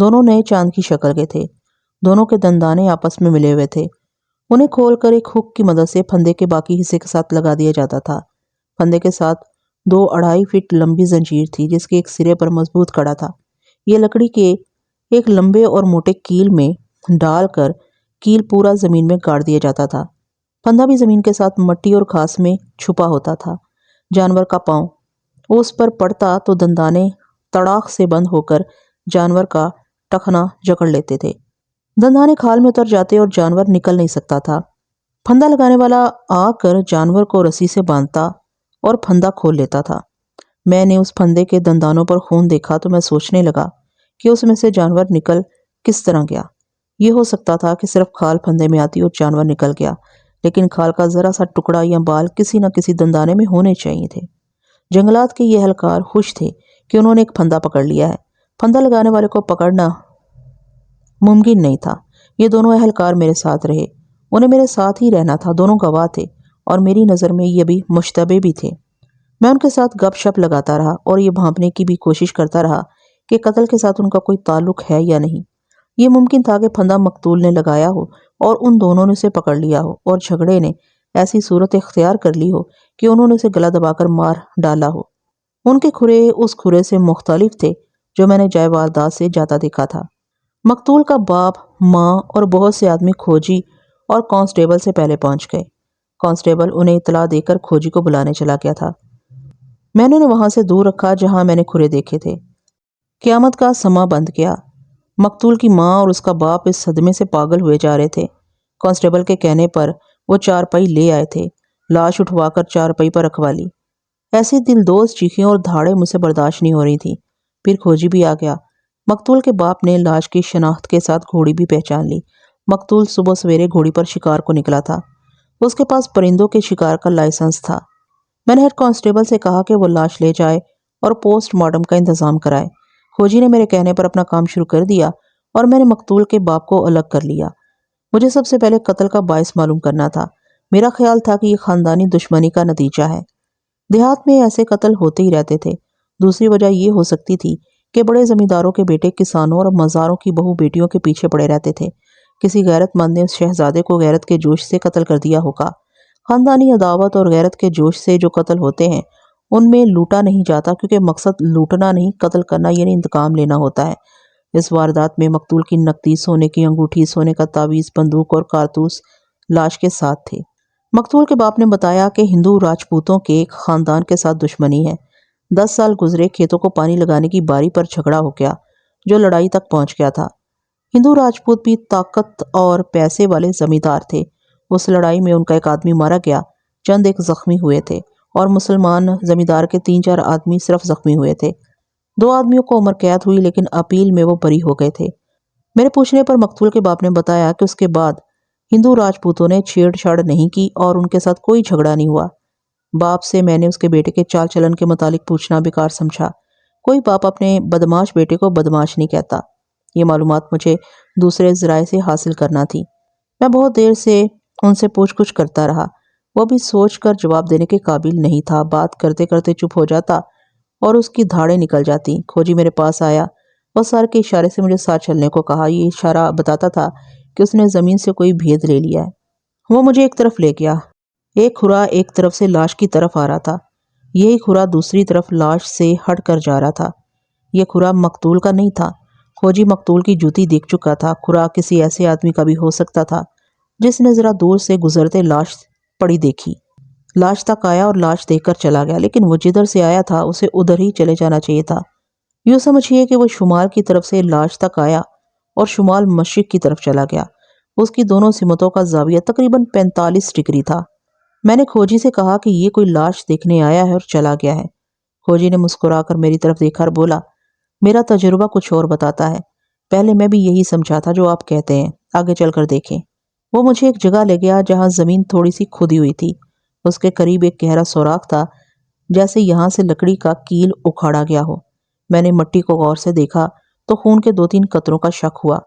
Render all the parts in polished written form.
دونوں نئے چاند کی شکل کے تھے۔ دونوں کے دندانے آپس میں ملے ہوئے تھے۔ انہیں کھول کر ایک ہک کی مدد سے پھندے کے باقی حصے کے ساتھ لگا دیا جاتا تھا۔ پھندے کے ساتھ 2-2.5 فٹ لمبی زنجیر تھی جس کے ایک سرے پر مضبوط کڑا تھا۔ یہ لکڑی کے ایک لمبے اور موٹے کیل میں ڈال کر کیل پورا زمین میں گاڑ دیا جاتا تھا۔ پھندا بھی زمین کے ساتھ مٹی اور گھاس میں چھپا ہوتا تھا۔ جانور کا پاؤں اس پر پڑتا تو دندانے تڑاق سے بند ہو کر جانور کا ٹخنا جکڑ لیتے تھے۔ دندانے کھال میں اتر جاتے اور جانور نکل نہیں سکتا تھا۔ پھندا لگانے والا آ کر جانور کو رسی سے باندھتا اور پھندا کھول لیتا تھا۔ میں نے اس پھندے کے دندانوں پر خون دیکھا تو میں سوچنے لگا کہ اس میں سے جانور نکل کس طرح گیا۔ یہ ہو سکتا تھا کہ صرف کھال پھندے میں آتی اور جانور نکل گیا، لیکن کھال کا ذرا سا ٹکڑا یا بال کسی نہ کسی دندانے میں ہونے چاہیے تھے۔ جنگلات کے یہ اہلکار خوش تھے کہ انہوں نے ایک پھندا پکڑ لیا ہے۔ پھندا لگانے والے کو پکڑنا ممکن نہیں تھا۔ یہ دونوں اہلکار میرے ساتھ رہے، انہیں میرے ساتھ ہی رہنا تھا۔ دونوں گواہ تھے اور میری نظر میں یہ بھی مشتبہ بھی تھے۔ میں ان کے ساتھ گپ شپ لگاتا رہا اور یہ بھانپنے کی بھی کوشش کرتا رہا کہ قتل کے ساتھ ان کا کوئی تعلق ہے یا نہیں۔ یہ ممکن تھا کہ پھندا مقتول نے لگایا ہو اور ان دونوں نے اسے پکڑ لیا ہو اور جھگڑے نے ایسی صورت اختیار کر لی ہو کہ انہوں نے اسے گلا دبا کر مار ڈالا ہو۔ ان کے کھرے اس کھرے سے مختلف تھے جو میں نے جائے واردات سے جاتا دیکھا تھا۔ مقتول کا باپ، ماں اور بہت سے آدمی کھوجی اور کانسٹیبل سے پہلے پہنچ گئے۔ کانسٹیبل انہیں اطلاع دے کر کھوجی کو بلانے چلا گیا تھا۔ میں نے انہیں وہاں سے دور رکھا جہاں میں نے کھرے دیکھے تھے۔ قیامت کا سماں بند گیا۔ مقتول کی ماں اور اس کا باپ اس صدمے سے پاگل ہوئے جا رہے تھے۔ کانسٹیبل کے کہنے پر وہ چارپائی لے آئے تھے۔ لاش اٹھوا کر چارپائی پر رکھوا لی۔ ایسی دلدوز چیخیں اور دھاڑیں مجھ سے برداشت نہیں ہو رہی تھی۔ پھر کھوجی بھی آ گیا۔ مقتول کے باپ نے لاش کی شناخت کے ساتھ گھوڑی بھی پہچان لی۔ مقتول صبح سویرے گھوڑی پر شکار کو نکلا تھا۔ اس کے پاس پرندوں کے شکار کا لائسنس تھا۔ میں نے ہیڈ کانسٹیبل سے کہا کہ وہ لاش لے جائے اور پوسٹ مارٹم کا انتظام کرائے۔ کھوجی نے میرے کہنے پر اپنا کام شروع کر دیا اور میں نے مقتول کے باپ کو الگ کر لیا۔ مجھے سب سے پہلے قتل کا باعث معلوم کرنا تھا۔ میرا خیال تھا کہ یہ خاندانی دشمنی کا نتیجہ ہے۔ دیہات میں ایسے قتل ہوتے ہی رہتے تھے۔ دوسری وجہ یہ ہو سکتی تھی کہ بڑے زمینداروں کے بیٹے کسانوں اور مزاروں کی بہو بیٹیوں کے پیچھے پڑے رہتے تھے۔ کسی غیرت مند نے اس شہزادے کو غیرت کے جوش سے قتل کر دیا ہوگا۔ خاندانی عداوت اور غیرت کے جوش سے جو قتل ہوتے ہیں ان میں لوٹا نہیں جاتا، کیونکہ مقصد لوٹنا نہیں، قتل کرنا یعنی انتقام لینا ہوتا ہے۔ اس واردات میں مقتول کی نقدی، سونے کی انگوٹھی، سونے کا تعویذ، بندوق اور کارتوس لاش کے ساتھ تھے۔ مقتول کے باپ نے بتایا کہ ہندو راجپوتوں کے ایک خاندان کے ساتھ دشمنی ہے۔ 10 سال گزرے، کھیتوں کو پانی لگانے کی باری پر جھگڑا ہو گیا جو لڑائی تک پہنچ گیا تھا۔ ہندو راجپوت بھی طاقت اور پیسے والے زمیندار تھے۔ اس لڑائی میں ان کا ایک آدمی مارا گیا، چند ایک زخمی ہوئے تھے اور مسلمان زمیندار کے 3-4 آدمی صرف زخمی ہوئے تھے۔ 2 آدمیوں کو عمر قید ہوئی لیکن اپیل میں وہ بری ہو گئے تھے۔ میرے پوچھنے پر مقتول کے باپ نے بتایا کہ اس کے بعد ہندو راجپوتوں نے چھیڑ چھاڑ نہیں کی اور ان کے ساتھ کوئی جھگڑا نہیں ہوا۔ باپ سے میں نے اس کے بیٹے کے چال چلن کے متعلق پوچھنا بیکار سمجھا۔ کوئی باپ اپنے بدماش بیٹے کو بدماش نہیں کہتا۔ یہ معلومات مجھے دوسرے ذرائع سے حاصل کرنا تھی۔ میں بہت دیر سے ان سے پوچھ گچھ کرتا رہا۔ وہ بھی سوچ کر جواب دینے کے قابل نہیں تھا۔ بات کرتے کرتے چپ ہو جاتا اور اس کی دھاڑیں نکل جاتی۔ کھوجی میرے پاس آیا اور سر کے اشارے سے مجھے ساتھ چلنے کو کہا۔ یہ اشارہ بتاتا تھا کہ اس نے زمین سے کوئی بھید لے لیا ہے۔ وہ مجھے ایک طرف لے گیا۔ ایک کھرا ایک طرف سے لاش کی طرف آ رہا تھا، یہی کھرا دوسری طرف لاش سے ہٹ کر جا رہا تھا۔ یہ کھرا مقتول کا نہیں تھا۔ کھوجی مقتول کی جوتی دیکھ چکا تھا۔ کھرا کسی ایسے آدمی کا بھی ہو سکتا تھا جس نے ذرا دور سے گزرتے لاش پڑی دیکھی، لاش تک آیا اور لاش دیکھ کر چلا گیا، لیکن وہ جدھر سے آیا تھا اسے ادھر ہی چلے جانا چاہیے تھا۔ یوں سمجھیے کہ وہ شمال کی طرف سے لاش تک آیا اور شمال مشرق کی طرف چلا گیا۔ اس کی دونوں سمتوں کا زاویہ تقریباً 45 ڈگری تھا۔ میں نے کھوجی سے کہا کہ یہ کوئی لاش دیکھنے آیا ہے اور چلا گیا ہے۔ کھوجی نے مسکرا کر میری طرف دیکھا اور بولا، میرا تجربہ کچھ اور بتاتا ہے۔ پہلے میں بھی یہی سمجھا تھا جو آپ کہتے ہیں، آگے چل کر دیکھیں۔ وہ مجھے ایک جگہ لے گیا جہاں زمین تھوڑی سی کھدی ہوئی تھی۔ اس کے قریب ایک گہرا سوراخ تھا، جیسے یہاں سے لکڑی کا کیل اکھاڑا گیا ہو۔ میں نے مٹی کو غور سے دیکھا تو خون کے 2-3 قطروں کا شک ہوا۔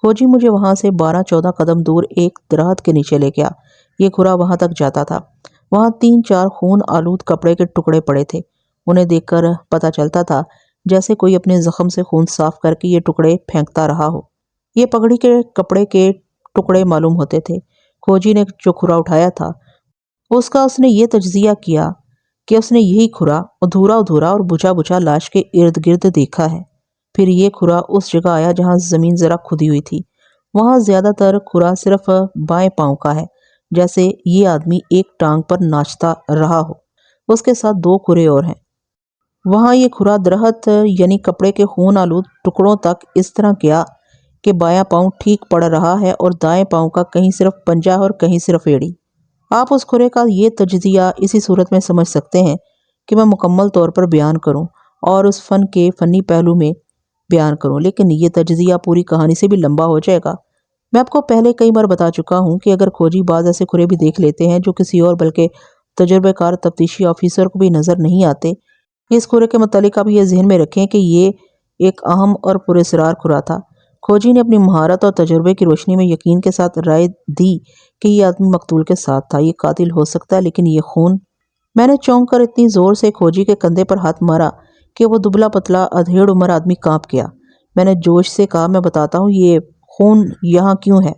کھوجی مجھے وہاں سے 12-14 قدم دور ایک درخت کے نیچے لے گیا۔ یہ کھرا وہاں تک جاتا تھا۔ وہاں 3-4 خون آلود کپڑے کے ٹکڑے پڑے تھے۔ انہیں دیکھ کر پتہ چلتا تھا جیسے کوئی اپنے زخم سے خون صاف کر کے یہ ٹکڑے پھینکتا رہا ہو۔ یہ پگڑی کے کپڑے کے ٹکڑے معلوم ہوتے تھے۔ کھوجی نے جو کھرا اٹھایا تھا اس نے یہ تجزیہ کیا کہ اس نے یہی کھرا ادھورا ادھورا اور بجھا بجھا لاش کے ارد گرد دیکھا ہے۔ پھر یہ کھرا اس جگہ آیا جہاں زمین ذرا کھدی ہوئی تھی۔ وہاں زیادہ تر کھرا صرف بائیں پاؤں کا ہے، جیسے یہ آدمی ایک ٹانگ پر ناچتا رہا ہو۔ اس کے ساتھ 2 کھرے اور ہیں۔ وہاں یہ کھرا درخت یعنی کپڑے کے خون آلود ٹکڑوں تک اس طرح گیا کہ بایاں پاؤں ٹھیک پڑ رہا ہے اور دائیں پاؤں کا کہیں صرف پنجہ اور کہیں صرف ایڑی۔ آپ اس کھرے کا یہ تجزیہ اسی صورت میں سمجھ سکتے ہیں کہ میں مکمل طور پر بیان کروں اور اس فن کے فنی پہلو میں بیان کروں، لیکن یہ تجزیہ پوری کہانی سے بھی لمبا ہو جائے گا۔ میں آپ کو پہلے کئی بار بتا چکا ہوں کہ اگر کھوجی بعض ایسے کھرے بھی دیکھ لیتے ہیں جو کسی اور بلکہ تجربہ کار تفتیشی آفیسر کو بھی نظر نہیں آتے، اس کھرے کے متعلق آپ یہ ذہن میں رکھیں کہ یہ ایک اہم اور پراسرار کھرا تھا۔ کھوجی نے اپنی مہارت اور تجربے کی روشنی میں یقین کے ساتھ رائے دی کہ یہ آدمی مقتول کے ساتھ تھا۔ یہ قاتل ہو سکتا ہے، لیکن یہ خون… میں نے چونک کر اتنی زور سے کھوجی کے کندھے پر ہاتھ مارا کہ وہ دبلا پتلا ادھیڑ عمر آدمی کانپ گیا۔ میں نے جوش سے کہا، میں بتاتا ہوں یہ خون یہاں کیوں ہے۔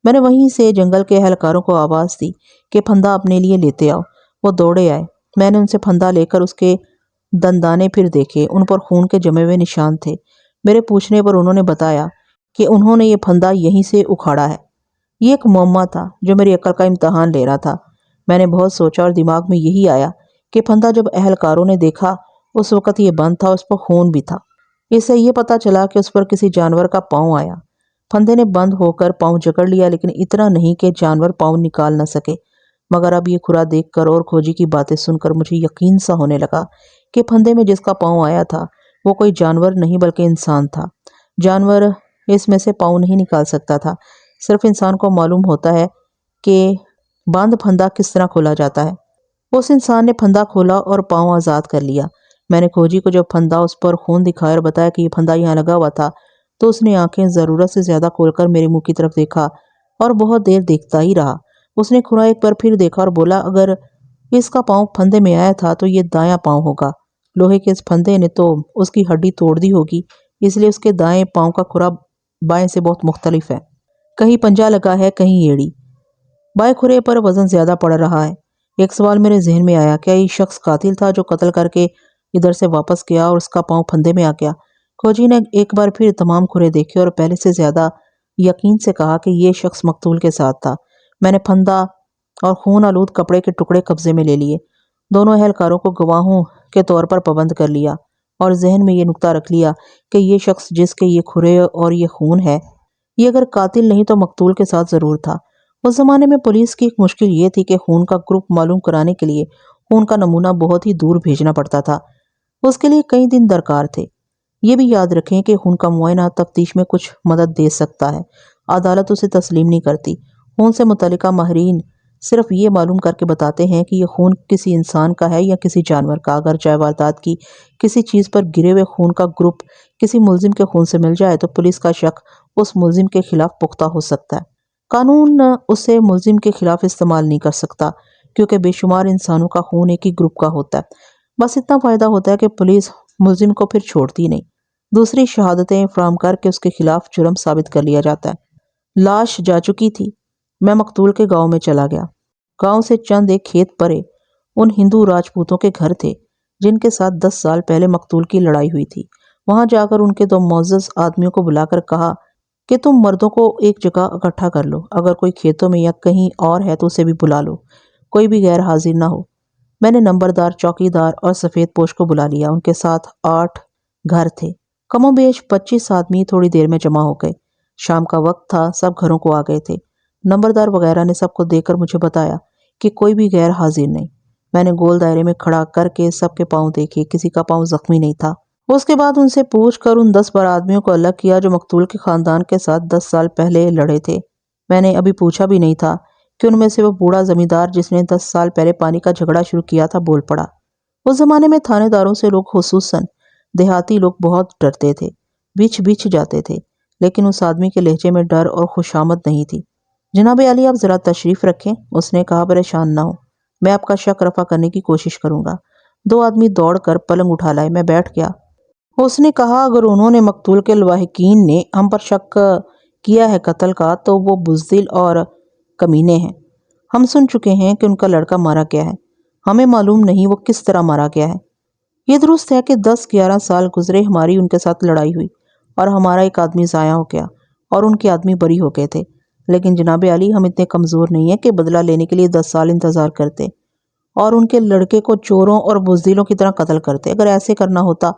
میں نے وہیں سے جنگل کے اہلکاروں کو آواز دی کہ پھندا اپنے لیے لیتے آؤ۔ وہ دوڑے آئے۔ میں نے ان سے پھندا لے کر اس کے دندانے پھر دیکھے۔ ان پر خون کے جمے ہوئے نشان تھے۔ میرے پوچھنے پر انہوں نے بتایا کہ انہوں نے یہ پھندا یہیں سے اکھاڑا ہے۔ یہ ایک معمہ تھا جو میری عقل کا امتحان لے رہا تھا۔ میں نے بہت سوچا اور دماغ میں یہی آیا کہ پھندا جب اہلکاروں نے دیکھا اس وقت یہ بند تھا، اس پر خون بھی تھا۔ اس سے یہ پتہ چلا کہ اس پر کسی جانور کا پاؤں آیا۔ پھندے نے بند ہو کر پاؤں جکڑ لیا، لیکن اتنا نہیں کہ جانور پاؤں نکال نہ سکے۔ مگر اب یہ کھرا دیکھ کر اور کھوجی کی باتیں سن کر مجھے یقین سا ہونے لگا کہ پھندے میں جس کا پاؤں آیا تھا وہ کوئی جانور نہیں بلکہ انسان تھا۔ جانور اس میں سے پاؤں نہیں نکال سکتا تھا۔ صرف انسان کو معلوم ہوتا ہے کہ بند پھندا کس طرح کھولا جاتا ہے۔ اس انسان نے پھندا کھولا اور پاؤں آزاد کر لیا۔ میں نے کھوجی کو جب پھندا اس پر خون دکھایا اور بتایا کہ یہ پھندا یہاں لگا ہوا تھا تو اس نے آنکھیں ضرورت سے زیادہ کھول کر میرے منہ کی طرف دیکھا اور بہت دیر دیکھتا ہی رہا۔ اس نے کھرا ایک بار پھر دیکھا اور بولا، اگر اس کا پاؤں پھندے میں آیا تھا تو یہ دایاں پاؤں ہوگا۔ لوہے کے اس پھندے نے تو اس کی ہڈی توڑ دی ہوگی، اس لیے اس کے دائیں پاؤں کا کھرا بائیں سے بہت مختلف ہے۔ کہیں پنجہ لگا ہے، کہیں ایڑی۔ بائیں کھرے پر وزن زیادہ پڑ رہا ہے۔ ایک سوال میرے ذہن میں آیا، کیا یہ شخص قاتل تھا جو قتل کر کے ادھر سے واپس گیا اور اس کا پاؤں پھندے میں آ گیا؟ کھوجی نے ایک بار پھر تمام کھرے دیکھے اور پہلے سے زیادہ یقین سے کہا کہ یہ شخص مقتول کے ساتھ تھا۔ میں نے پھندا اور خون آلود کپڑے کے ٹکڑے قبضے میں لے لیے۔ دونوں اہلکاروں کو گواہوں کے طور پر پابند کر لیا اور ذہن میں یہ نکتہ رکھ لیا کہ یہ شخص جس کے یہ کھرے اور یہ خون ہے، یہ اگر قاتل نہیں تو مقتول کے ساتھ ضرور تھا۔ اس زمانے میں پولیس کی ایک مشکل یہ تھی کہ خون کا گروپ معلوم کرانے کے لیے خون کا نمونہ بہت ہی دور بھیجنا پڑتا تھا۔ اس کے لیے کئی دن درکار تھے۔ یہ بھی یاد رکھیں کہ خون کا معائنہ تفتیش میں کچھ مدد دے سکتا ہے۔ عدالت اسے تسلیم نہیں کرتی۔ خون سے متعلقہ ماہرین صرف یہ معلوم کر کے بتاتے ہیں کہ یہ خون کسی انسان کا ہے یا کسی جانور کا۔ اگر جائے واردات کی کسی چیز پر گرے ہوئے خون کا گروپ کسی ملزم کے خون سے مل جائے تو پولیس کا شک اس ملزم کے خلاف پختہ ہو سکتا ہے۔ قانون اسے ملزم کے خلاف استعمال نہیں کر سکتا کیونکہ بے شمار انسانوں کا خون ایک ہی گروپ کا ہوتا ہے۔ بس اتنا فائدہ ہوتا ہے کہ پولیس ملزم کو پھر چھوڑتی نہیں، دوسری شہادتیں فراہم کر کے اس کے خلاف جرم ثابت کر لیا جاتا ہے۔ لاش جا چکی تھی۔ میں مقتول کے گاؤں میں چلا گیا۔ گاؤں سے چند ایک کھیت پرے ان ہندو راجپوتوں کے گھر تھے جن کے ساتھ 10 سال پہلے مقتول کی لڑائی ہوئی تھی۔ وہاں جا کر ان کے 2 معزز آدمیوں کو بلا کر کہا کہ تم مردوں کو ایک جگہ اکٹھا کر لو، اگر کوئی کھیتوں میں یا کہیں اور ہے تو اسے بھی بلا لو، کوئی بھی غیر حاضر نہ ہو۔ میں نے نمبردار، چوکیدار اور سفید پوش کو بلا لیا۔ ان کے ساتھ 8 گھر تھے۔ کم و بیش 25 آدمی تھوڑی دیر میں جمع ہو گئے۔ شام کا وقت تھا، سب گھروں کو آ گئے تھے۔ نمبردار وغیرہ نے سب کو دیکھ کر مجھے بتایا کہ کوئی بھی غیر حاضر نہیں۔ میں نے گول دائرے میں کھڑا کر کے سب کے پاؤں دیکھے، کسی کا پاؤں زخمی نہیں تھا۔ اس کے بعد ان سے پوچھ کر ان 10-12 آدمیوں کو الگ کیا جو مقتول کے خاندان کے ساتھ 10 سال پہلے لڑے تھے۔ میں نے ابھی پوچھا بھی نہیں تھا کہ ان میں سے وہ بوڑھا زمیندار جس نے 10 سال پہلے پانی کا جھگڑا شروع کیا تھا بول پڑا۔ اس زمانے میں تھانے داروں سے لوگ، خصوصاً دیہاتی لوگ، بہت ڈرتے تھے، بچھ جاتے تھے، لیکن اس آدمی کے لہجے میں ڈر اور خوشامد نہیں تھی۔ جناب عالی، آپ ذرا تشریف رکھیں، اس نے کہا۔ پریشان نہ ہو، میں آپ کا شک رفع کرنے کی کوشش کروں گا۔ 2 آدمی دوڑ کر پلنگ اٹھا لائے۔ میں بیٹھ گیا اس نے کہا اگر انہوں نے مقتول کے لواحقین نے ہم پر شک کیا ہے قتل کا تو وہ بزدل اور کمینے ہیں۔ ہم سن چکے ہیں کہ ان کا لڑکا مارا گیا ہے، ہمیں معلوم نہیں وہ کس طرح مارا گیا ہے۔ یہ درست ہے کہ 10-11 سال گزرے، ہماری ان کے ساتھ لڑائی ہوئی اور ہمارا ایک آدمی ضائع ہو گیا اور ان کے آدمی بری ہو گئے تھے، لیکن جناب عالی ہم اتنے کمزور نہیں ہیں کہ بدلہ لینے کے لیے 10 سال انتظار کرتے اور ان کے لڑکے کو چوروں اور بزدلوں کی طرح قتل کرتے۔ اگر ایسے کرنا ہوتا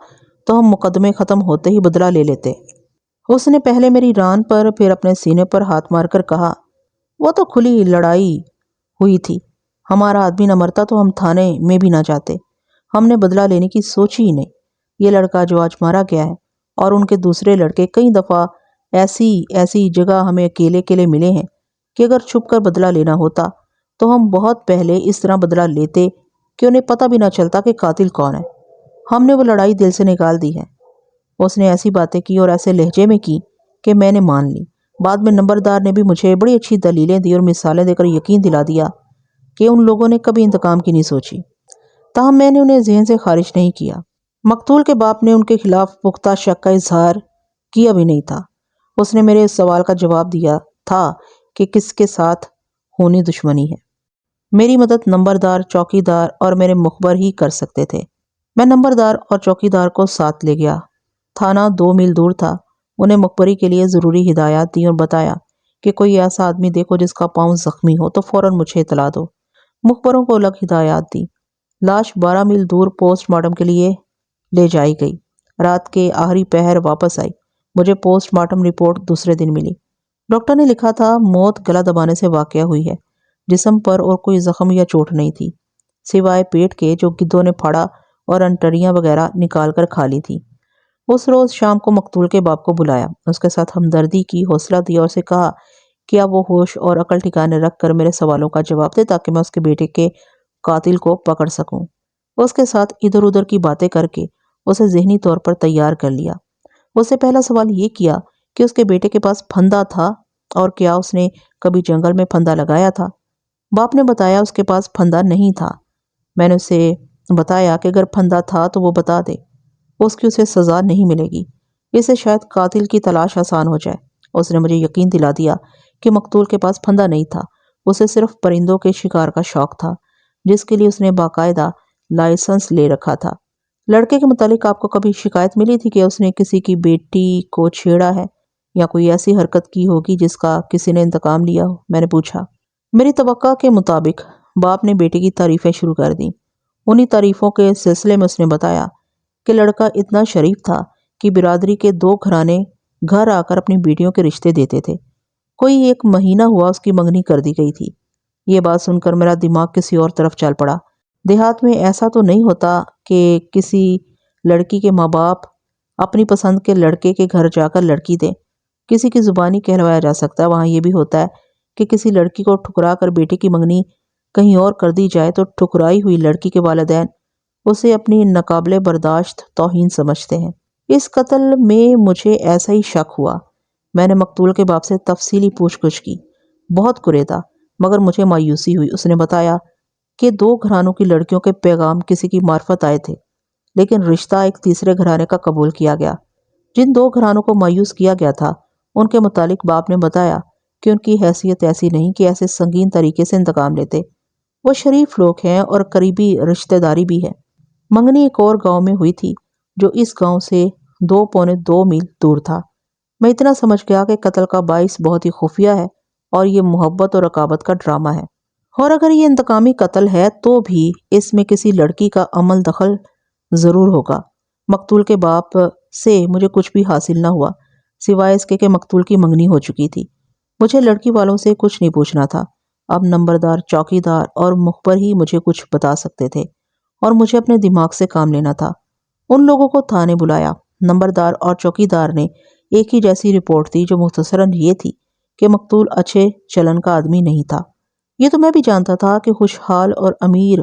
تو ہم مقدمے ختم ہوتے ہی بدلہ لے لیتے۔ اس نے پہلے میری ران پر پھر اپنے سینے پر ہاتھ مار کر کہا، وہ تو کھلی لڑائی ہوئی تھی، ہمارا آدمی نہ مرتا تو ہم تھانے میں بھی نہ جاتے، ہم نے بدلہ لینے کی سوچی ہی نہیں۔ یہ لڑکا جو آج مارا گیا ہے اور ان کے دوسرے لڑکے کئی دفعہ ایسی جگہ ہمیں اکیلے اکیلے ملے ہیں کہ اگر چھپ کر بدلہ لینا ہوتا تو ہم بہت پہلے اس طرح بدلہ لیتے کہ انہیں پتہ بھی نہ چلتا کہ قاتل کون ہے۔ ہم نے وہ لڑائی دل سے نکال دی ہے۔ اس نے ایسی باتیں کی اور ایسے لہجے میں کی کہ میں نے مان لی۔ بعد میں نمبردار نے بھی مجھے بڑی اچھی دلیلیں دی اور مثالیں دے کر یقین دلا دیا کہ ان لوگوں نے کبھی انتقام کی نہیں سوچی، تاہم میں نے انہیں ذہن سے خارج نہیں کیا۔ مقتول کے باپ نے ان کے خلاف پختہ شک کا اظہار کیا بھی نہیں تھا۔ اس نے میرے اس سوال کا جواب دیا تھا کہ کس کے ساتھ خونی دشمنی ہے۔ میری مدد نمبردار، چوکیدار اور میرے مخبر ہی کر سکتے تھے۔ میں نمبردار اور چوکیدار کو ساتھ لے گیا۔ تھانہ 2 میل دور تھا۔ انہیں مخبری کے لیے ضروری ہدایات دی اور بتایا کہ کوئی ایسا آدمی دیکھو جس کا پاؤں زخمی ہو تو فوراً مجھے اطلاع دو۔ مخبروں کو الگ ہدایات دی۔ لاش 12 میل دور پوسٹ مارٹم کے لیے لے جائی گئی۔ رات کے آخری پہر واپس آئی۔ مجھے پوسٹ مارٹم رپورٹ دوسرے دن ملی۔ ڈاکٹر نے لکھا تھا موت گلا دبانے سے واقع ہوئی ہے۔ جسم پر اور کوئی زخم یا چوٹ نہیں تھی سوائے پیٹ کے جو گدھوں نے پھاڑا اور انٹڑیاں وغیرہ نکال کر کھا لی تھی۔ اس روز شام کو مقتول کے باپ کو بلایا، اس کے ساتھ ہمدردی کی، حوصلہ دیا اور اسے کہا کہ اب وہ ہوش اور عقل ٹھکانے رکھ کر میرے سوالوں کا جواب دے تاکہ میں اس کے بیٹے کے قاتل کو پکڑ سکوں۔ اس کے ساتھ ادھر ادھر کی باتیں کر کے اسے ذہنی طور پر تیار کر لیا۔ اس سے پہلا سوال یہ کیا کہ اس کے بیٹے کے پاس پھندا تھا اور کیا اس نے کبھی جنگل میں پھندا لگایا تھا۔ باپ نے بتایا اس کے پاس پھندا نہیں تھا۔ میں نے اسے بتایا کہ اگر پھندا تھا تو وہ بتا دے، اس کی اسے سزا نہیں ملے گی، اس سے شاید قاتل کی تلاش آسان ہو جائے۔ اس نے مجھے یقین دلا دیا کہ مقتول کے پاس پھندا نہیں تھا، اسے صرف پرندوں کے شکار کا شوق تھا جس کے لیے اس نے باقاعدہ لائسنس لے رکھا تھا۔ لڑکے کے متعلق آپ کو کبھی شکایت ملی تھی کہ اس نے کسی کی بیٹی کو چھیڑا ہے یا کوئی ایسی حرکت کی ہوگی جس کا کسی نے انتقام لیا ہو؟ میں نے پوچھا۔ میری توقع کے مطابق باپ نے بیٹے کی تعریفیں شروع کر دیں۔ انہی تعریفوں کے سلسلے میں اس نے بتایا کہ لڑکا اتنا شریف تھا کہ برادری کے 2 گھرانے گھر آ کر اپنی بیٹیوں کے رشتے دیتے تھے۔ کوئی 1 مہینہ ہوا اس کی منگنی کر دی گئی تھی۔ یہ بات سن کر میرا دماغ کسی اور طرف چل پڑا۔ دیہات میں ایسا تو نہیں ہوتا کہ کسی لڑکی کے ماں باپ اپنی پسند کے لڑکے کے گھر جا کر لڑکی دیں۔ کسی کی زبانی کہلوایا جا سکتا ہے۔ وہاں یہ بھی ہوتا ہے کہ کسی لڑکی کو ٹھکرا کر بیٹے کی منگنی کہیں اور کر دی جائے تو ٹھکرائی ہوئی لڑکی کے والدین اسے اپنی ناقابل برداشت توہین سمجھتے ہیں۔ اس قتل میں مجھے ایسا ہی شک ہوا۔ میں نے مقتول کے باپ سے تفصیلی پوچھ گچھ کی، بہت کریدا، مگر مجھے مایوسی ہوئی۔ اس نے بتایا کہ 2 گھرانوں کی لڑکیوں کے پیغام کسی کی معرفت آئے تھے، لیکن رشتہ ایک تیسرے گھرانے کا قبول کیا گیا۔ جن 2 گھرانوں کو مایوس کیا گیا تھا ان کے متعلق باپ نے بتایا کہ ان کی حیثیت ایسی نہیں کہ ایسے سنگین طریقے سے انتقام لیتے۔ وہ شریف لوگ ہیں اور قریبی رشتہ داری بھی ہے۔ منگنی ایک اور گاؤں میں ہوئی تھی جو اس گاؤں سے 2.25 میل دور تھا۔ میں اتنا سمجھ گیا کہ قتل کا باعث بہت ہی خفیہ ہے اور یہ محبت اور رقابت کا ڈرامہ ہے، اور اگر یہ انتقامی قتل ہے تو بھی اس میں کسی لڑکی کا عمل دخل ضرور ہوگا۔ مقتول کے باپ سے مجھے کچھ بھی حاصل نہ ہوا سوائے اس کے کہ مقتول کی منگنی ہو چکی تھی۔ مجھے لڑکی والوں سے کچھ نہیں پوچھنا تھا۔ اب نمبردار، چوکیدار اور مخبر ہی مجھے کچھ بتا سکتے تھے اور مجھے اپنے دماغ سے کام لینا تھا۔ ان لوگوں کو تھانے بلایا۔ نمبردار اور چوکیدار نے ایک ہی جیسی رپورٹ دی جو مختصراً یہ تھی کہ مقتول اچھے چلن کا آدمی نہیں تھا۔ یہ تو میں بھی جانتا تھا کہ خوشحال اور امیر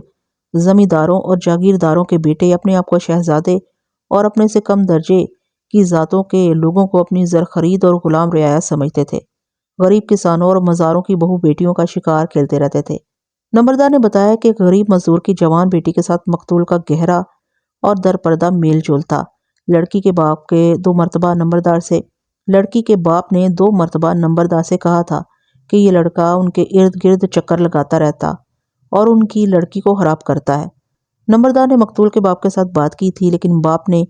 زمینداروں اور جاگیرداروں کے بیٹے اپنے آپ کو شہزادے اور اپنے سے کم درجے کی ذاتوں کے لوگوں کو اپنی زر خرید اور غلام رعایا سمجھتے تھے۔ غریب کسانوں اور مزاروں کی بہو بیٹیوں کا شکار کھیلتے رہتے تھے۔ نمبردار نے بتایا کہ ایک غریب مزدور کی جوان بیٹی کے ساتھ مقتول کا گہرا اور درپردہ میل جول تھا، لڑکی کے باپ نے 2 مرتبہ نمبردار سے کہا تھا کہ یہ لڑکا ان کے ارد گرد چکر لگاتا رہتا اور ان کی لڑکی کو خراب کرتا ہے۔ نمبردار نے مقتول کے باپ کے ساتھ بات کی تھی، لیکن باپ نے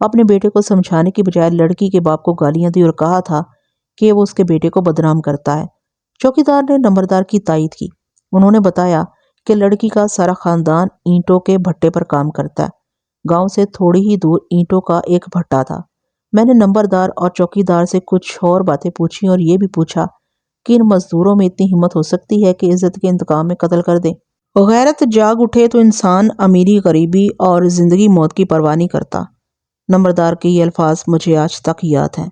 اپنے بیٹے کو سمجھانے کی بجائے لڑکی کے باپ کو گالیاں دی اور کہا تھا کہ وہ اس کے بیٹے کو بدنام کرتا ہے۔ چوکیدار نے نمبردار کی تائید کی۔ انہوں نے بتایا کہ لڑکی کا سارا خاندان اینٹوں کے بھٹے پر کام کرتا ہے۔ گاؤں سے تھوڑی ہی دور اینٹوں کا ایک بھٹا تھا۔ میں نے نمبردار اور چوکیدار سے کچھ اور باتیں پوچھی اور یہ بھی پوچھا کہ ان مزدوروں میں اتنی ہمت ہو سکتی ہے کہ عزت کے انتقام میں قتل کر دیں۔ غیرت جاگ اٹھے تو انسان امیری غریبی اور زندگی موت کی پرواہ نہیں کرتا۔ نمبردار کے یہ الفاظ مجھے آج تک یاد ہیں۔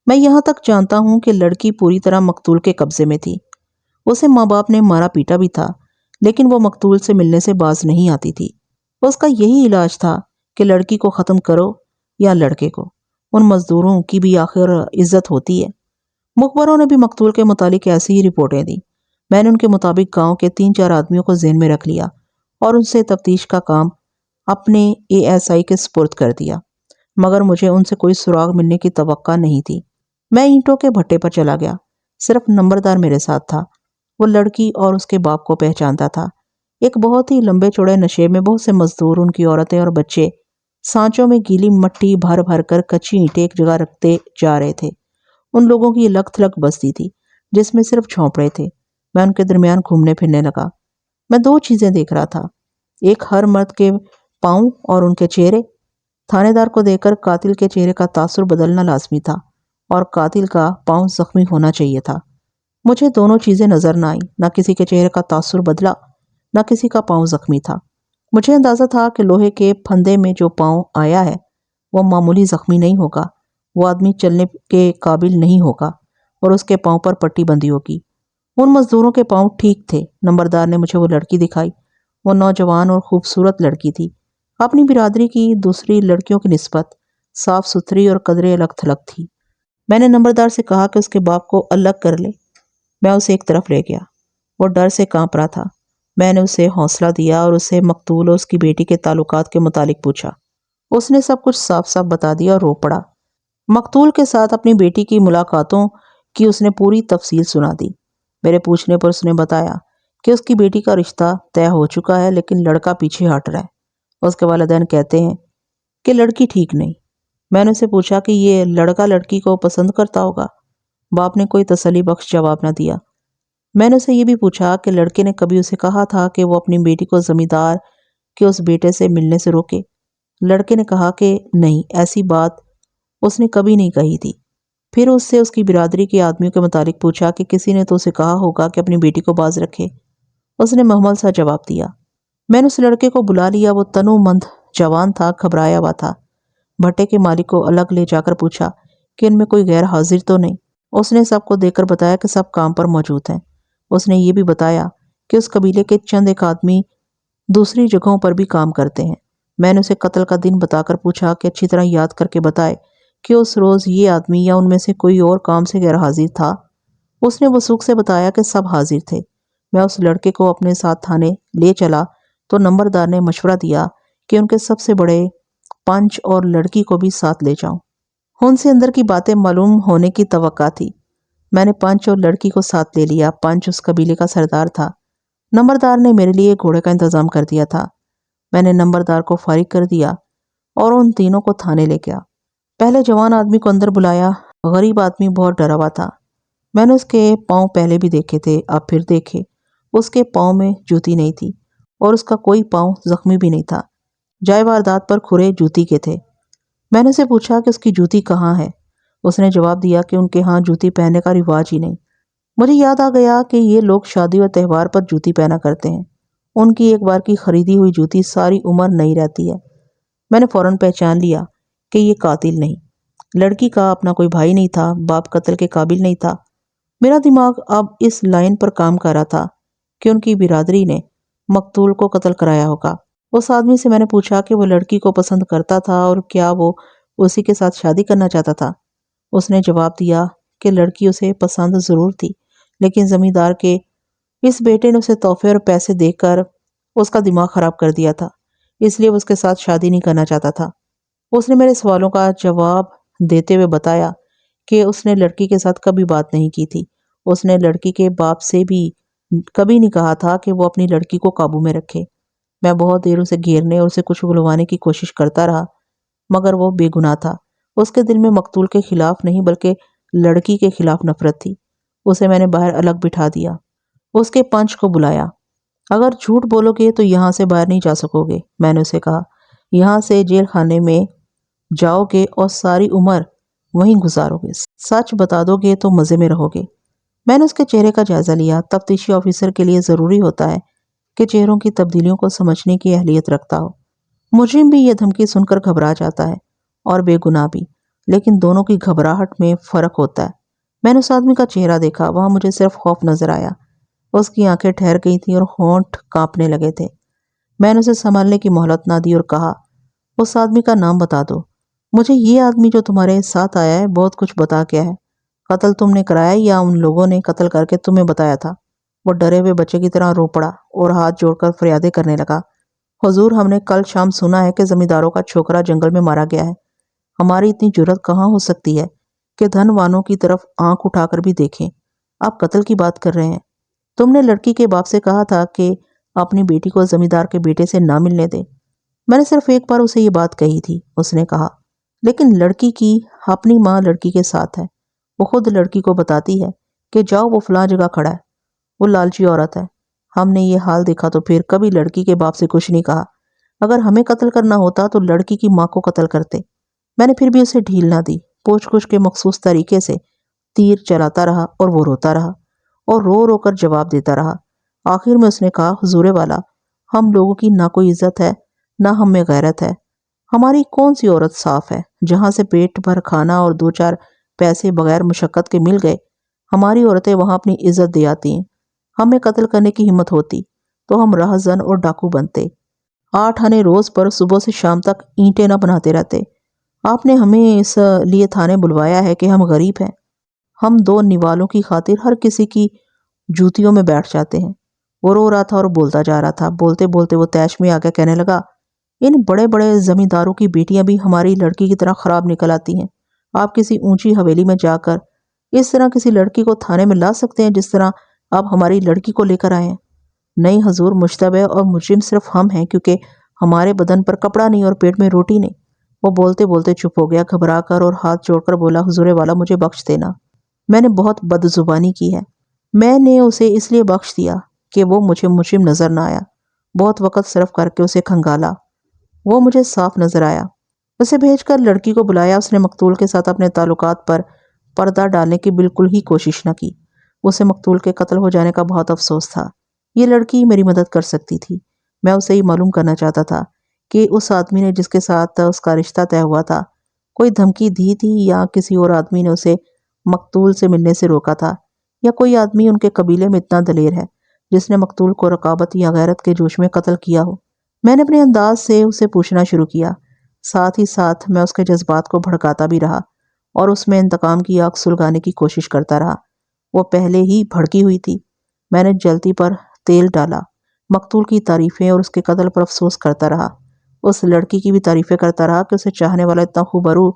میں یہاں تک جانتا ہوں کہ لڑکی پوری طرح مقتول کے قبضے میں تھی۔ اسے ماں باپ نے مارا پیٹا بھی تھا، لیکن وہ مقتول سے ملنے سے باز نہیں آتی تھی۔ اس کا یہی علاج تھا کہ لڑکی کو ختم کرو یا لڑکے کو۔ ان مزدوروں کی بھی آخر عزت ہوتی ہے۔ مخبروں نے بھی مقتول کے متعلق ایسی ہی رپورٹیں دی۔ میں نے ان کے مطابق گاؤں کے 3-4 آدمیوں کو ذہن میں رکھ لیا اور ان سے تفتیش کا کام اپنے ASI کے سپرد کر دیا، مگر مجھے ان سے کوئی سراغ ملنے کی توقع نہیں تھی۔ میں اینٹوں کے بھٹے پر چلا گیا۔ صرف نمبردار میرے ساتھ تھا۔ وہ لڑکی اور اس کے باپ کو پہچانتا تھا۔ ایک بہت ہی لمبے چوڑے نشے میں بہت سے مزدور، ان کی عورتیں اور بچے سانچوں میں گیلی مٹی بھر بھر کر کچی اینٹیں ایک جگہ رکھتے جا رہے تھے۔ ان لوگوں کی یہ لک تھلک بستی تھی جس میں صرف جھونپڑے تھے۔ میں ان کے درمیان گھومنے پھرنے لگا۔ میں 2 چیزیں دیکھ رہا تھا، ایک ہر مرد کے پاؤں اور ان کے چہرے۔ تھانے دار کو دیکھ کر قاتل کے چہرے کا تاثر بدلنا لازمی تھا اور قاتل کا پاؤں زخمی ہونا چاہیے تھا۔ مجھے دونوں چیزیں نظر نہ آئیں، نہ کسی کے چہرے کا تاثر بدلا، نہ کسی کا پاؤں زخمی تھا۔ مجھے اندازہ تھا کہ لوہے کے پھندے میں جو پاؤں آیا ہے وہ معمولی زخمی نہیں ہوگا، وہ آدمی چلنے کے قابل نہیں ہوگا اور اس کے پاؤں پر پٹی بندھی ہوگی۔ ان مزدوروں کے پاؤں ٹھیک تھے۔ نمبردار نے مجھے وہ لڑکی دکھائی۔ وہ نوجوان اور خوبصورت لڑکی تھی، اپنی برادری کی دوسری لڑکیوں کی نسبت صاف ستھری اور قدرے الگ تھلگ تھی۔ میں نے نمبردار سے کہا کہ اس کے باپ کو الگ کر لے۔ میں اسے ایک طرف لے گیا۔ وہ ڈر سے کانپ رہا تھا۔ میں نے اسے حوصلہ دیا اور اسے مقتول اور اس کی بیٹی کے تعلقات کے متعلق پوچھا۔ اس نے سب کچھ صاف صاف بتا دیا اور رو پڑا۔ مقتول کے ساتھ اپنی بیٹی کی ملاقاتوں کی اس نے پوری تفصیل سنا دی۔ میرے پوچھنے پر اس نے بتایا کہ اس کی بیٹی کا رشتہ طے ہو چکا ہے، لیکن لڑکا پیچھے ہٹ رہا ہے۔ اس کے والدین کہتے ہیں کہ لڑکی ٹھیک نہیں۔ میں نے اسے پوچھا کہ یہ لڑکا لڑکی کو پسند کرتا ہوگا۔ باپ نے کوئی تسلی بخش جواب نہ دیا۔ میں نے اسے یہ بھی پوچھا کہ لڑکے نے کبھی اسے کہا تھا کہ وہ اپنی بیٹی کو زمیندار کے اس بیٹے سے ملنے سے روکے۔ لڑکے نے کہا کہ نہیں، ایسی بات اس نے کبھی نہیں کہی تھی۔ پھر اس سے اس کی برادری کے آدمیوں کے متعلق پوچھا کہ کسی نے تو اسے کہا ہوگا کہ اپنی بیٹی کو باز رکھے۔ اس نے محمل سا جواب دیا۔ میں نے اس لڑکے کو بلا لیا۔ وہ تنو مند جوان تھا، گھبرایا ہوا تھا۔ بھٹے کے مالک کو الگ لے جا کر پوچھا کہ ان میں کوئی غیر حاضر تو نہیں۔ اس نے سب کو دیکھ کر بتایا کہ سب کام پر موجود ہیں۔ اس نے یہ بھی بتایا کہ اس قبیلے کے چند ایک آدمی دوسری جگہوں پر بھی کام کرتے ہیں۔ میں نے اسے قتل کا دن بتا کر پوچھا کہ اچھی طرح یاد کر کے بتائے کہ اس روز یہ آدمی یا ان میں سے کوئی اور کام سے غیر حاضر تھا۔ اس نے وثوق سے بتایا کہ سب حاضر تھے۔ میں اس لڑکے کو اپنے ساتھ تھانے لے چلا تو نمبردار نے مشورہ دیا کہ ان کے سب سے بڑے پنچ اور لڑکی کو بھی ساتھ لے جاؤں۔ ان سے اندر کی باتیں معلوم ہونے کی توقع تھی۔ میں نے پنچ اور لڑکی کو ساتھ لے لیا۔ پنچ اس قبیلے کا سردار تھا۔ نمبردار نے میرے لیے گھوڑے کا انتظام کر دیا تھا۔ میں نے نمبردار کو فارغ کر دیا اور ان تینوں کو تھانے لے گیا۔ پہلے جوان آدمی کو اندر بلایا۔ غریب آدمی بہت ڈرا ہوا تھا۔ میں نے اس کے پاؤں پہلے بھی دیکھے تھے، اب پھر دیکھے۔ اس کے پاؤں میں جوتی نہیں تھی اور اس کا کوئی پاؤں زخمی بھی نہیں تھا۔ جائے واردات پر کھرے جوتی کے تھے۔ میں نے اسے پوچھا کہ اس کی جوتی کہاں ہے۔ اس نے جواب دیا کہ ان کے ہاں جوتی پہننے کا رواج ہی نہیں۔ مجھے یاد آ گیا کہ یہ لوگ شادی و تہوار پر جوتی پہنا کرتے ہیں۔ ان کی ایک بار کی خریدی ہوئی جوتی ساری عمر نہیں رہتی ہے۔ میں نے فوراً پہچان لیا کہ یہ قاتل نہیں۔ لڑکی کا اپنا کوئی بھائی نہیں تھا، باپ قتل کے قابل نہیں تھا۔ میرا دماغ اب اس لائن پر کام کر رہا تھا کہ ان کی برادری نے مقتول کو قتل کرایا ہوگا۔ اس آدمی سے میں نے پوچھا کہ وہ لڑکی کو پسند کرتا تھا اور کیا وہ اسی کے ساتھ شادی کرنا چاہتا تھا۔ اس نے جواب دیا کہ لڑکی اسے پسند ضرور تھی، لیکن زمیندار کے اس بیٹے نے اسے تحفے اور پیسے دے کر اس کا دماغ خراب کر دیا تھا، اس لیے وہ اس کے ساتھ شادی نہیں کرنا چاہتا تھا۔ اس نے میرے سوالوں کا جواب دیتے ہوئے بتایا کہ اس نے لڑکی کے ساتھ کبھی بات نہیں کی تھی۔ اس نے لڑکی کے باپ سے بھی کبھی نہیں کہا تھا کہ وہ اپنی لڑکی کو قابو میں رکھے۔ میں بہت دیر اسے گھیرنے اور اسے کچھ اگلوانے کی کوشش کرتا رہا، مگر وہ بے گناہ تھا۔ اس کے دل میں مقتول کے خلاف نہیں بلکہ لڑکی کے خلاف نفرت تھی۔ اسے میں نے باہر الگ بٹھا دیا، اس کے پنچ کو بلایا۔ اگر جھوٹ بولو گے تو یہاں سے باہر نہیں جا سکو گے، میں نے اسے کہا۔ یہاں سے جیل خانے میں جاؤ گے اور ساری عمر وہیں گزارو گے۔ سچ بتا دو گے تو مزے میں رہو گے۔ میں نے اس کے چہرے کا جائزہ لیا۔ تفتیشی آفیسر کے لیے ضروری ہوتا ہے کہ چہروں کی تبدیلیوں کو سمجھنے کی اہلیت رکھتا ہو۔ مجرم بھی یہ دھمکی سن کر گھبرا جاتا ہے اور بے گناہ بھی، لیکن دونوں کی گھبراہٹ میں فرق ہوتا ہے۔ میں نے اس آدمی کا چہرہ دیکھا، وہاں مجھے صرف خوف نظر آیا۔ اس کی آنکھیں ٹھہر گئی تھیں اور ہونٹ کانپنے لگے تھے۔ میں نے اسے سنبھالنے کی مہلت نہ دی اور کہا، اس آدمی کا نام بتا دو۔ مجھے یہ آدمی جو تمہارے ساتھ آیا ہے بہت کچھ بتا گیا ہے۔ قتل تم نے کرایا یا ان لوگوں نے قتل کر کے تمہیں بتایا تھا؟ وہ ڈرے ہوئے بچے کی طرح رو پڑا اور ہاتھ جوڑ کر فریادیں کرنے لگا۔ حضور، ہم نے کل شام سنا ہے کہ زمینداروں کا چھوکرا جنگل میں مارا گیا ہے۔ ہماری اتنی جرت کہاں ہو سکتی ہے کہ دھن وانوں کی طرف آنکھ اٹھا کر بھی دیکھیں؟ آپ قتل کی بات کر رہے ہیں۔ تم نے لڑکی کے باپ سے کہا تھا کہ اپنی بیٹی کو زمیندار کے بیٹے سے نہ ملنے دے۔ میں نے صرف ایک بار اسے یہ بات کہی تھی، اس نے کہا، لیکن لڑکی کی اپنی ماں لڑکی کے ساتھ ہے۔ وہ خود لڑکی کو بتاتی ہے کہ جاؤ، وہ فلاں جگہ کھڑا ہے۔ وہ لالچی عورت ہے۔ ہم نے یہ حال دیکھا تو پھر کبھی لڑکی کے باپ سے کچھ نہیں کہا۔ اگر ہمیں قتل کرنا ہوتا تو لڑکی کی ماں کو قتل کرتے۔ میں نے پھر بھی اسے ڈھیل نہ دی، پوچھ گچھ کے مخصوص طریقے سے تیر چلاتا رہا اور وہ روتا رہا اور رو رو کر جواب دیتا رہا۔ آخر میں اس نے کہا، حضور والا، ہم لوگوں کی نہ کوئی عزت ہے نہ ہم میں غیرت ہے۔ ہماری کون سی عورت صاف ہے؟ جہاں سے پیٹ بھر کھانا اور دو چار پیسے بغیر مشقت کے مل گئے، ہماری عورتیں وہاں اپنی عزت دے آتی ہیں۔ ہمیں قتل کرنے کی ہمت ہوتی تو ہم راہزن اور ڈاکو بنتے۔ 8 آنے روز پر صبح سے شام تک اینٹیں نہ بناتے رہتے۔ آپ نے ہمیں اس لیے تھانے بلوایا ہے کہ ہم غریب ہیں۔ ہم 2 نوالوں کی خاطر ہر کسی کی جوتیوں میں بیٹھ جاتے ہیں۔ وہ رو رہا تھا اور بولتا جا رہا تھا۔ بولتے بولتے وہ طیش میں آ کے کہنے لگا، ان بڑے بڑے زمینداروں کی بیٹیاں بھی ہماری لڑکی کی طرح خراب نکل آتی ہیں۔ آپ کسی اونچی حویلی میں جا کر اس طرح کسی لڑکی کو تھانے میں لا سکتے ہیں جس طرح آپ ہماری لڑکی کو لے کر آئے ہیں؟ نہیں حضور، مشتبہ اور مجرم صرف ہم ہیں، کیونکہ ہمارے بدن پر کپڑا نہیں اور پیٹ میں روٹی نہیں۔ وہ بولتے بولتے چپ ہو گیا، گھبرا کر، اور ہاتھ جوڑ کر بولا، حضور والا، مجھے بخش دینا۔ میں نے بہت بد زبانی کی ہے۔ میں نے اسے اس لیے بخش دیا کہ وہ مجھے مجرم نظر نہ آیا۔ بہت وقت صرف کر کے اسے کھنگالا، وہ مجھے صاف نظر آیا۔ اسے بھیج کر لڑکی کو بلایا۔ اس نے مقتول کے ساتھ اپنے تعلقات پر پردہ ڈالنے کی بالکل ہی کوشش نہ کی۔ اسے مقتول کے قتل ہو جانے کا بہت افسوس تھا۔ یہ لڑکی میری مدد کر سکتی تھی۔ میں اسے یہ معلوم کرنا چاہتا تھا کہ اس آدمی نے جس کے ساتھ اس کا رشتہ طے ہوا تھا کوئی دھمکی دی تھی یا کسی اور آدمی نے اسے مقتول سے ملنے سے روکا تھا، یا کوئی آدمی ان کے قبیلے میں اتنا دلیر ہے جس نے مقتول کو رقابت یا غیرت کے جوش میں قتل کیا ہو۔ میں نے اپنے انداز سے اسے پوچھنا شروع کیا، ساتھ ہی ساتھ میں اس کے جذبات کو بھڑکاتا بھی رہا اور اس میں انتقام کی آگ سلگانے کی کوشش کرتا رہا۔ وہ پہلے ہی بھڑکی ہوئی تھی۔ میں نے جلتی پر تیل ڈالا، مقتول کی تعریفیں اور اس کے قتل پر افسوس کرتا رہا۔ اس لڑکی کی بھی تعریفیں کرتا رہا کہ اسے چاہنے والا اتنا خوبرو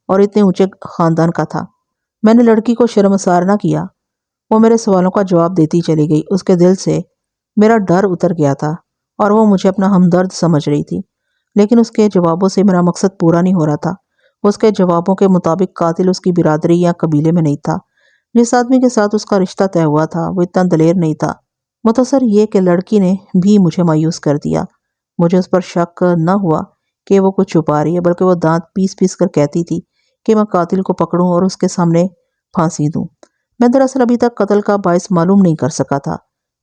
اور اتنے اونچے خاندان کا تھا۔ میں نے لڑکی کو شرمسار نہ کیا۔ وہ میرے سوالوں کا جواب دیتی چلی گئی۔ اس کے دل سے میرا ڈر اتر گیا تھا اور وہ مجھے اپنا ہمدرد سمجھ رہی تھی، لیکن اس کے جوابوں سے میرا مقصد پورا نہیں ہو رہا تھا۔ اس کے جوابوں کے مطابق قاتل اس کی برادری یا قبیلے میں نہیں تھا۔ جس آدمی کے ساتھ اس کا رشتہ طے ہوا تھا وہ اتنا دلیر نہیں تھا۔ مختصر یہ کہ لڑکی نے بھی مجھے مایوس کر دیا۔ مجھے اس پر شک نہ ہوا کہ وہ کچھ چھپا رہی ہے، بلکہ وہ دانت پیس پیس کر کہتی تھی کہ میں قاتل کو پکڑوں اور اس کے سامنے پھانسی دوں۔ میں دراصل ابھی تک قتل کا باعث معلوم نہیں کر سکا تھا۔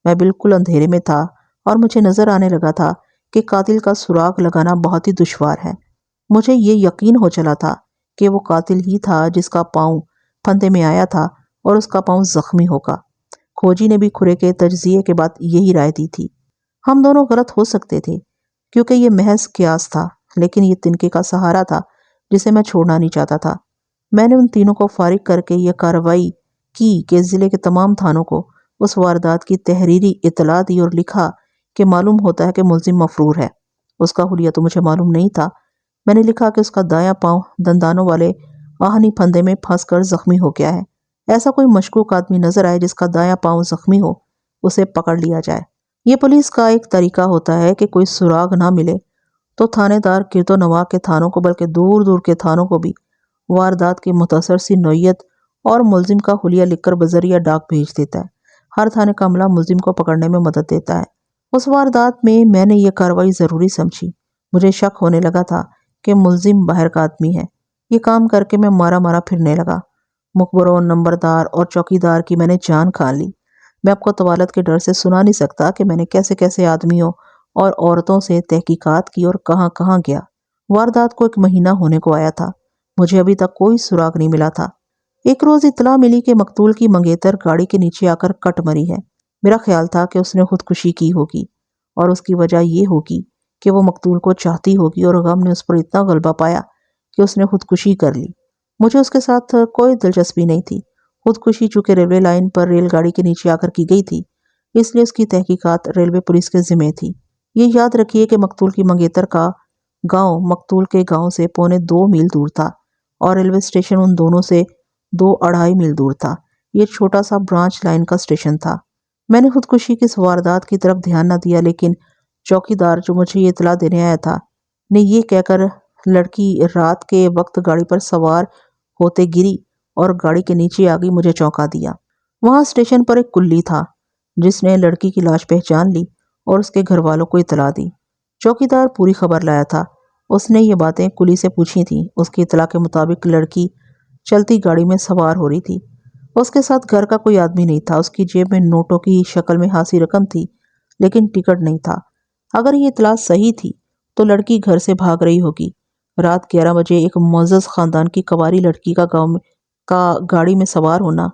میں بالکل اندھیرے میں تھا اور مجھے نظر آنے لگا تھا کہ قاتل کا سراغ لگانا بہت ہی دشوار ہے۔ مجھے یہ یقین ہو چلا تھا کہ وہ قاتل ہی تھا جس کا پاؤں پھندے میں آیا تھا اور اس کا پاؤں زخمی ہوگا۔ کھوجی نے بھی کھرے کے تجزیے کے بعد یہی رائے دی تھی۔ ہم دونوں غلط ہو سکتے تھے کیونکہ یہ محض قیاس تھا، لیکن یہ تنکے کا سہارا تھا جسے میں چھوڑنا نہیں چاہتا تھا۔ میں نے ان تینوں کو فارغ کر کے یہ کارروائی کی کہ ضلع کے تمام تھانوں کو اس واردات کی تحریری اطلاع دی اور لکھا کہ معلوم ہوتا ہے کہ ملزم مفرور ہے۔ اس کا حلیہ تو مجھے معلوم نہیں تھا، میں نے لکھا کہ اس کا دایاں پاؤں دندانوں والے آہنی پھندے میں پھنس کر زخمی ہو گیا ہے۔ ایسا کوئی مشکوک آدمی نظر آئے جس کا دایاں پاؤں زخمی ہو، اسے پکڑ لیا جائے۔ یہ پولیس کا ایک طریقہ ہوتا ہے کہ کوئی سراغ نہ ملے تو تھانے دار گرد و نواح کے تھانوں کو بلکہ دور دور کے تھانوں کو بھی واردات کی مختصر سی نوعیت اور ملزم کا حلیہ لکھ کر بذریعہ ڈاک بھیج دیتا ہے۔ ہر تھانے کا عملہ ملزم کو پکڑنے میں مدد دیتا ہے۔ اس واردات میں نے یہ کارروائی ضروری سمجھی۔ مجھے شک ہونے لگا تھا کہ ملزم باہر کا آدمی ہے۔ یہ کام کر کے میں مارا مارا پھرنے لگا۔ مخبروں، نمبردار اور چوکیدار کی میں نے جان کھا لی۔ میں آپ کو طوالت کے ڈر سے سنا نہیں سکتا کہ میں نے کیسے کیسے آدمیوں اور عورتوں سے تحقیقات کی اور کہاں کہاں گیا۔ واردات کو 1 مہینہ ہونے کو آیا تھا۔ مجھے ابھی تک کوئی سراغ نہیں ملا تھا۔ ایک روز اطلاع ملی کہ مقتول کی منگیتر گاڑی کے نیچے آ کر کٹ مری ہے۔ میرا خیال تھا کہ اس نے خودکشی کی ہوگی اور اس کی وجہ یہ ہوگی کہ وہ مقتول کو چاہتی ہوگی اور غم نے اس پر اتنا غلبہ پایا کہ اس نے خودکشی کر لی۔ مجھے اس کے ساتھ کوئی دلچسپی نہیں تھی۔ خودکشی چونکہ ریلوے لائن پر ریل گاڑی کے نیچے آ کر کی گئی تھی، اس لیے اس کی تحقیقات ریلوے پولیس کے ذمہ تھی۔ یہ یاد رکھیے کہ مقتول کی منگیتر کا گاؤں مقتول کے گاؤں سے 2.25 میل دور تھا اور ریلوے اسٹیشن ان دونوں سے 2.25 میل دور تھا۔ یہ چھوٹا سا برانچ لائن کا اسٹیشن تھا۔ میں نے خودکشی کی اس واردات کی طرف دھیان نہ دیا، لیکن چوکیدار جو مجھے یہ اطلاع دینے آیا تھا نے یہ کہہ کر لڑکی رات کے وقت گاڑی پر سوار ہوتے گری اور گاڑی کے نیچے آ گئی، مجھے چونکا دیا۔ وہاں اسٹیشن پر ایک کلی تھا جس نے لڑکی کی لاش پہچان لی اور اس کے گھر والوں کو اطلاع دی۔ چوکیدار پوری خبر لایا تھا۔ اس نے یہ باتیں کلی سے پوچھی تھیں۔ اس کی اطلاع کے مطابق لڑکی چلتی گاڑی میں سوار ہو رہی تھی۔ اس کے ساتھ گھر کا کوئی آدمی نہیں تھا۔ اس کی جیب میں نوٹوں کی شکل میں ہاتھی رقم تھی لیکن ٹکٹ نہیں تھا۔ اگر یہ اطلاع صحیح تھی تو لڑکی گھر سے بھاگ رہی ہوگی۔ رات 11 بجے ایک معزز خاندان کی کنواری لڑکی کا گاڑی میں سوار ہونا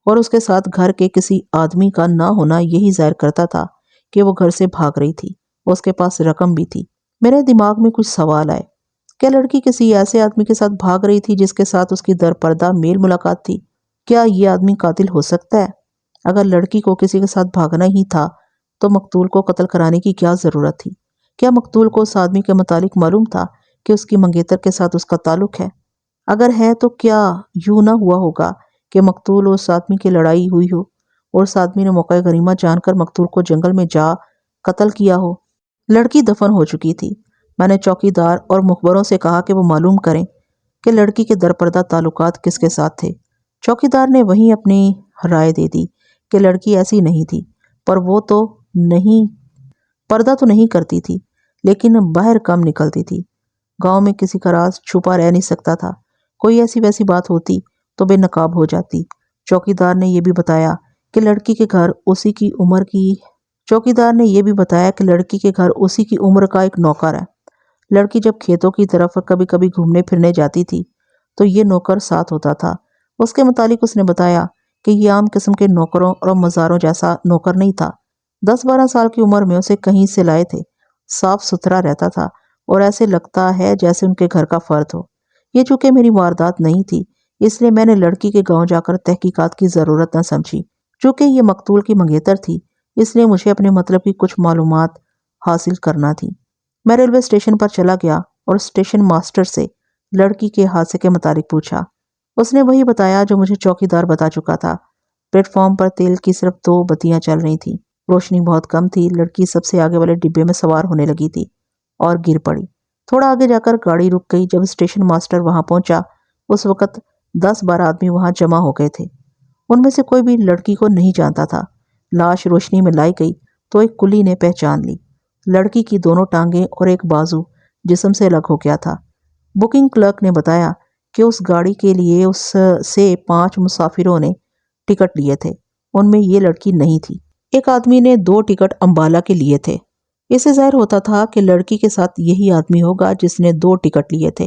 اور اس کے ساتھ گھر کے کسی آدمی کا نہ ہونا یہی ظاہر کرتا تھا کہ وہ گھر سے بھاگ رہی تھی۔ اس کے پاس رقم بھی تھی۔ میرے دماغ میں کچھ سوال آئے۔ کیا لڑکی کسی ایسے آدمی کے ساتھ بھاگ رہی تھی جس کے ساتھ اس کی درپردہ میل ملاقات تھی؟ کیا یہ آدمی قاتل ہو سکتا ہے؟ اگر لڑکی کو کسی کے ساتھ بھاگنا ہی تھا تو مقتول کو قتل کرانے کی کیا ضرورت تھی؟ کیا مقتول کو اس آدمی کے متعلق معلوم تھا کہ اس کی منگیتر کے ساتھ اس کا تعلق ہے؟ اگر ہے تو کیا یوں نہ ہوا ہوگا کہ مقتول اور اس آدمی کی لڑائی ہوئی ہو اور اس آدمی نے موقع غنیمت جان کر مقتول کو جنگل میں جا قتل کیا ہو؟ لڑکی دفن ہو چکی تھی۔ میں نے چوکیدار اور مخبروں سے کہا کہ وہ معلوم کریں کہ لڑکی کے درپردہ تعلقات کس کے ساتھ تھے۔ چوکیدار نے وہیں اپنی رائے دے دی کہ لڑکی ایسی نہیں تھی، پردہ تو نہیں کرتی تھی لیکن باہر کم نکلتی تھی۔ گاؤں میں کسی کا راز چھپا رہ نہیں سکتا تھا۔ کوئی ایسی ویسی بات ہوتی تو بے نقاب ہو جاتی۔ چوکیدار نے یہ بھی بتایا کہ لڑکی کے گھر اسی کی عمر کا ایک نوکر ہے۔ لڑکی جب کھیتوں کی طرف کبھی کبھی گھومنے پھرنے جاتی تھی تو یہ نوکر ساتھ ہوتا تھا۔ اس کے متعلق اس نے بتایا کہ یہ عام قسم کے نوکروں اور مزاروں جیسا نوکر نہیں تھا۔ 10-12 سال کی عمر میں اسے کہیں سے لائے تھے۔ صاف ستھرا رہتا تھا اور ایسے لگتا ہے جیسے ان کے گھر کا فرد ہو۔ یہ چونکہ میری واردات نہیں تھی اس لیے میں نے لڑکی کے گاؤں جا کر تحقیقات کی ضرورت نہ سمجھی۔ چونکہ یہ مقتول کی منگیتر تھی اس لیے مجھے اپنے مطلب کی کچھ معلومات حاصل کرنا تھی۔ میں ریلوے اسٹیشن پر چلا گیا اور اسٹیشن ماسٹر سے لڑکی کے حادثے کے متعلق پوچھا۔ اس نے وہی بتایا جو مجھے چوکیدار بتا چکا تھا۔ پلیٹ فارم پر تیل کی صرف 2 بتیاں چل رہی تھیں۔ روشنی بہت کم تھی۔ لڑکی سب سے آگے والے ڈبے میں سوار ہونے لگی تھی اور گر پڑی۔ تھوڑا آگے جا کر گاڑی رک گئی۔ جب اسٹیشن ماسٹر وہاں پہنچا اس وقت 10-12 آدمی وہاں جمع ہو گئے تھے۔ ان میں سے کوئی بھی لڑکی کو نہیں جانتا تھا۔ لاش روشنی میں لائی گئی تو ایک کلی نے پہچان لی۔ لڑکی کی دونوں ٹانگیں اور ایک بازو جسم سے الگ ہو گیا تھا۔ بکنگ کلرک نے بتایا کہ اس گاڑی کے لیے اس سے 5 مسافروں نے ٹکٹ لیے تھے۔ ان میں یہ لڑکی نہیں تھی۔ ایک آدمی نے 2 ٹکٹ امبالہ کے لیے تھے۔ اس سے ظاہر ہوتا تھا کہ لڑکی کے ساتھ یہی آدمی ہوگا جس نے 2 ٹکٹ لیے تھے،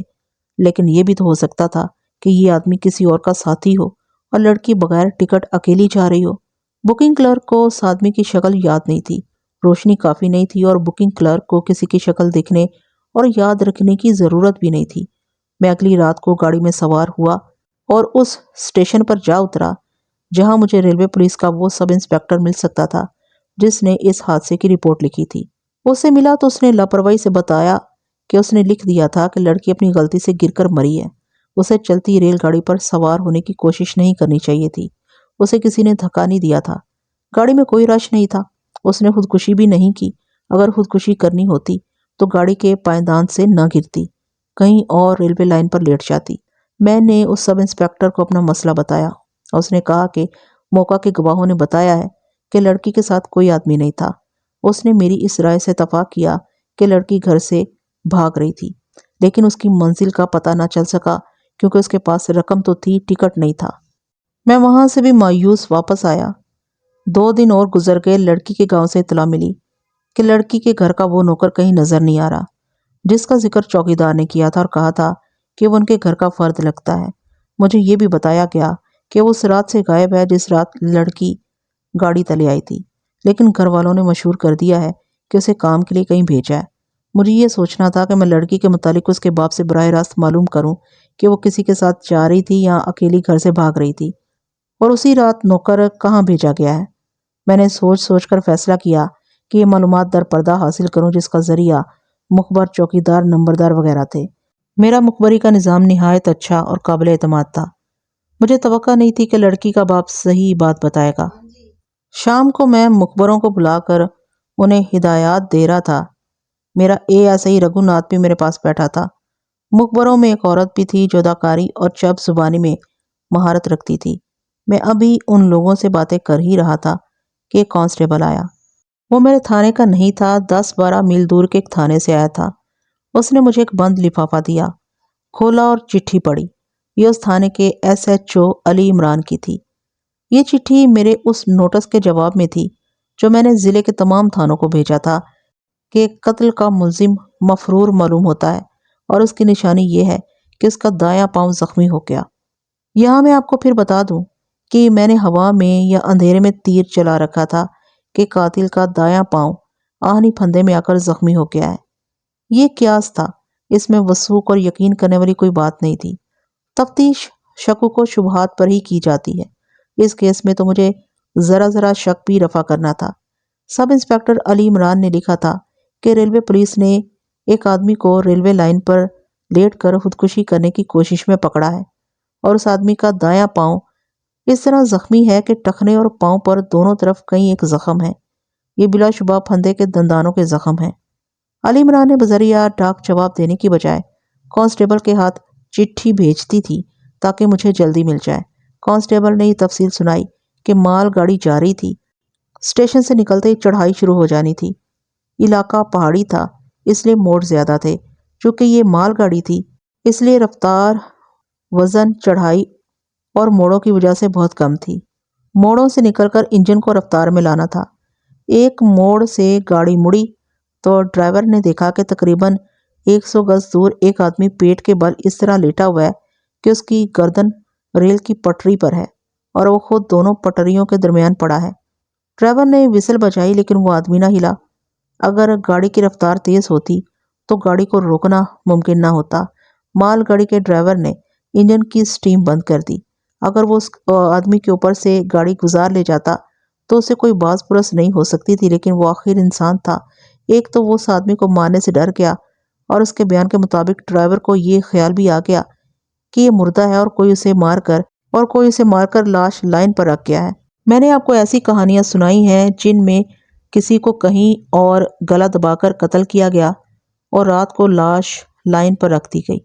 لیکن یہ بھی تو ہو سکتا تھا کہ یہ آدمی کسی اور کا ساتھی ہو اور لڑکی بغیر ٹکٹ اکیلی جا رہی ہو۔ بکنگ کلرک کو اس آدمی کی شکل یاد نہیں تھی۔ روشنی کافی نہیں تھی اور بکنگ کلرک کو کسی کی شکل دیکھنے اور یاد رکھنے کی ضرورت بھی نہیں تھی۔ میں اگلی رات کو گاڑی میں سوار ہوا اور اس اسٹیشن پر جا اترا جہاں مجھے ریلوے پولیس کا وہ سب انسپکٹر مل سکتا تھا جس نے اس حادثے کی رپورٹ لکھی تھی۔ اس سے ملا تو اس نے لاپرواہی سے بتایا کہ اس نے لکھ دیا تھا کہ لڑکی اپنی غلطی سے گر کر مری ہے۔ اسے چلتی ریل گاڑی پر سوار ہونے کی کوشش نہیں کرنی چاہیے تھی۔ اسے کسی نے دھکا نہیں دیا تھا۔ گاڑی میں کوئی رش نہیں تھا۔ اس نے خودکشی بھی نہیں کی۔ اگر خودکشی کرنی ہوتی تو گاڑی کے پائیدان سے نہ گرتی، کہیں اور ریلوے لائن پر لیٹ جاتی۔ میں نے اس سب انسپیکٹر کو اپنا مسئلہ بتایا۔ اس نے کہا کہ موقع کے گواہوں نے بتایا ہے کہ لڑکی کے ساتھ کوئی آدمی نہیں تھا۔ اس نے میری اس رائے سے اتفاق کیا کہ لڑکی گھر سے بھاگ رہی تھی، لیکن اس کی منزل کا پتہ نہ چل سکا کیونکہ اس کے پاس رقم تو تھی، ٹکٹ نہیں تھا۔ میں وہاں سے بھی مایوس واپس آیا۔ 2 دن اور گزر گئے۔ لڑکی کے گاؤں سے اطلاع ملی کہ لڑکی کے گھر کا وہ نوکر کہیں نظر نہیں آ رہا جس کا ذکر چوکیدار نے کیا تھا، اور کہا تھا کہ وہ ان کے گھر کا فرد لگتا ہے۔ مجھے یہ بھی بتایا گیا کہ وہ اس رات سے غائب ہے جس رات لڑکی گاڑی تلے آئی تھی، لیکن گھر والوں نے مشہور کر دیا ہے کہ اسے کام کے لیے کہیں بھیجا ہے۔ مجھے یہ سوچنا تھا کہ میں لڑکی کے متعلق اس کے باپ سے براہ راست معلوم کروں کہ وہ کسی کے ساتھ جا رہی تھی یا اکیلی گھر سے بھاگ رہی تھی، اور اسی رات نوکر کہاں بھیجا گیا ہے۔ میں نے سوچ سوچ کر فیصلہ کیا کہ یہ معلومات در پردہ حاصل کروں، جس کا ذریعہ مخبر، چوکیدار، نمبردار وغیرہ تھے۔ میرا مخبری کا نظام نہایت اچھا اور قابل اعتماد تھا۔ مجھے توقع نہیں تھی کہ لڑکی کا باپ صحیح بات بتائے گا۔ شام کو میں مخبروں کو بلا کر انہیں ہدایات دے رہا تھا۔ میرا ASI رگھو ناتھ بھی میرے پاس بیٹھا تھا۔ مخبروں میں ایک عورت بھی تھی جو اداکاری اور چپ زبانی میں مہارت رکھتی تھی۔ میں ابھی ان لوگوں سے باتیں کر ہی رہا تھا کہ ایک کانسٹیبل آیا۔ وہ میرے تھانے کا نہیں تھا، 10-12 میل دور کے ایک تھانے سے آیا تھا۔ اس نے مجھے ایک بند لفافہ دیا، کھولا اور چٹھی پڑھی۔ یہ اس تھانے کے SHO علی عمران کی تھی۔ یہ چٹھی میرے اس نوٹس کے جواب میں تھی جو میں نے ضلع کے تمام تھانوں کو بھیجا تھا کہ قتل کا ملزم مفرور معلوم ہوتا ہے اور اس کی نشانی یہ ہے کہ اس کا دایاں پاؤں زخمی ہو گیا۔ یہاں میں آپ کو پھر بتا دوں کہ میں نے ہوا میں یا اندھیرے میں تیر چلا رکھا تھا کہ قاتل کا دایاں پاؤں آہنی پھندے میں آ کر زخمی ہو گیا ہے۔ یہ قیاس تھا، اس میں وثوق اور یقین کرنے والی کوئی بات نہیں تھی۔ تفتیش شکوک و شبہات پر ہی کی جاتی ہے۔ اس کیس میں تو مجھے ذرا شک بھی رفع کرنا تھا۔ سب انسپیکٹر علی عمران نے لکھا تھا کہ ریلوے پولیس نے ایک آدمی کو ریلوے لائن پر لیٹ کر خودکشی کرنے کی کوشش میں پکڑا ہے، اور اس آدمی کا دایاں پاؤں اس طرح زخمی ہے کہ ٹخنے اور پاؤں پر دونوں طرف کہیں ایک زخم ہے۔ یہ بلا شبہ پھندے کے دندانوں کے زخم ہیں۔ علی عمران نے بذریعہ ڈاک جواب دینے کی بجائے کانسٹیبل کے ہاتھ چٹھی بھیجتی تھی تاکہ مجھے جلدی مل جائے۔ کانسٹیبل نے یہ تفصیل سنائی کہ مال گاڑی جا رہی تھی۔ اسٹیشن سے نکلتے ہی چڑھائی شروع ہو جانی تھی۔ علاقہ پہاڑی تھا، اس لیے موڑ زیادہ تھے۔ چونکہ یہ مال گاڑی تھی، اس لیے رفتار، وزن، چڑھائی اور موڑوں کی وجہ سے بہت کم تھی۔ موڑوں سے نکل کر انجن کو رفتار میں لانا تھا۔ ایک موڑ سے گاڑی مڑی تو ڈرائیور نے دیکھا کہ تقریباً 100 گز دور ایک آدمی پیٹ کے بل اس طرح لیٹا ہوا ہے کہ اس کی گردن ریل کی پٹری پر ہے اور وہ خود دونوں پٹریوں کے درمیان پڑا ہے۔ ڈرائیور نے وسل بجائی لیکن وہ آدمی نہ ہلا۔ اگر گاڑی کی رفتار تیز ہوتی تو گاڑی کو روکنا ممکن نہ ہوتا۔ مال گاڑی کے ڈرائیور نے انجن کی سٹیم بند کر دی۔ اگر وہ اس آدمی کے اوپر سے گاڑی گزار لے جاتا تو اسے کوئی باز پرس نہیں ہو سکتی تھی، لیکن وہ آخر انسان تھا۔ ایک تو وہ اس آدمی کو مارنے سے ڈر گیا، اور اس کے بیان کے مطابق ڈرائیور کو یہ خیال بھی آ گیا کہ یہ مردہ ہے اور کوئی اسے مار کر لاش لائن پر رکھ گیا ہے۔ میں نے آپ کو ایسی کہانیاں سنائی ہیں جن میں کسی کو کہیں اور گلا دبا کر قتل کیا گیا اور رات کو لاش لائن پر رکھ دی گئی۔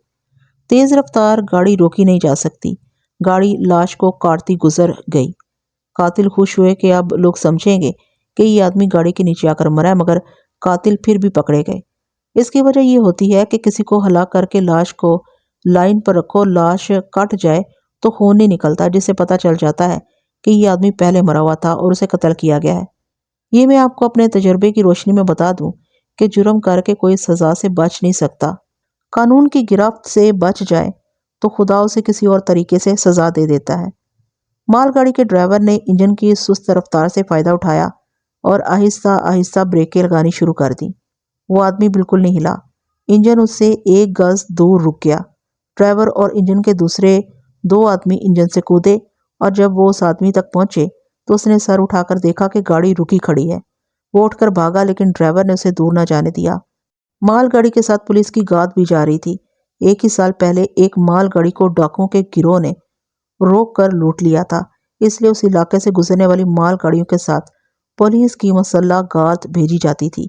تیز رفتار گاڑی روکی نہیں جا سکتی۔ گاڑی لاش کو کاٹتی گزر گئی۔ قاتل خوش ہوئے کہ اب لوگ سمجھیں گے کہ یہ آدمی گاڑی کے نیچے آ کر مرا ہے، مگر قاتل پھر بھی پکڑے گئے۔ اس کی وجہ یہ ہوتی ہے کہ کسی کو ہلاک کر کے لاش کو لائن پر رکھو، لاش کٹ جائے تو خون نہیں نکلتا، جس سے پتہ چل جاتا ہے کہ یہ آدمی پہلے مرا ہوا تھا اور اسے قتل کیا گیا ہے۔ یہ میں آپ کو اپنے تجربے کی روشنی میں بتا دوں کہ جرم کر کے کوئی سزا سے بچ نہیں سکتا۔ قانون کی گرفت سے بچ جائے تو خدا اسے کسی اور طریقے سے سزا دے دیتا ہے۔ مال گاڑی کے ڈرائیور نے انجن کی سست رفتار سے فائدہ اٹھایا اور آہستہ آہستہ بریکیں لگانی شروع کر دی۔ وہ آدمی بالکل نہیں ہلا۔ انجن اس سے 1 گز دور رک گیا۔ ڈرائیور اور انجن کے دوسرے 2 آدمی انجن سے کودے، اور جب وہ اس آدمی تک پہنچے تو اس نے سر اٹھا کر دیکھا کہ گاڑی رکی کھڑی ہے۔ وہ اٹھ کر بھاگا لیکن ڈرائیور نے اسے دور نہ جانے دیا۔ مال گاڑی کے ساتھ پولیس کی گاد بھی جا رہی تھی۔ ایک ہی سال پہلے ایک مال گاڑی کو ڈاکوؤں کے گروہ نے روک کر لوٹ لیا تھا، اس لیے اس علاقے سے گزرنے والی مال گاڑیوں کے ساتھ پولیس کی مسلح گارد بھیجی جاتی تھی۔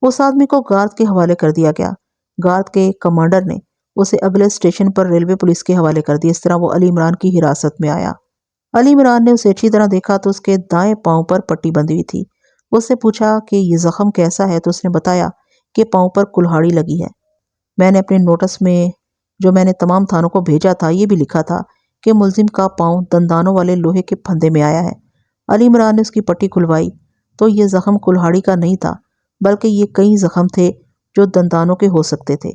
اس آدمی کو گارد کے حوالے کر دیا گیا۔ گارد کے کمانڈر نے اسے اگلے اسٹیشن پر ریلوے پولیس کے حوالے کر دیا۔ اس طرح وہ علی عمران کی حراست میں آیا۔ علی عمران نے اسے اچھی طرح دیکھا تو اس کے دائیں پاؤں پر پٹی بندھی ہوئی تھی۔ اس سے پوچھا کہ یہ زخم کیسا ہے تو اس نے بتایا کہ پاؤں پر کلہاڑی لگی ہے۔ میں نے اپنے نوٹس میں جو میں نے تمام تھانوں کو بھیجا تھا یہ بھی لکھا تھا کہ ملزم کا پاؤں دندانوں والے لوہے کے پھندے میں آیا ہے۔ علی عمران نے اس کی پٹی کھلوائی تو یہ زخم کلہاڑی کا نہیں تھا، بلکہ یہ کئی زخم تھے جو دندانوں کے ہو سکتے تھے۔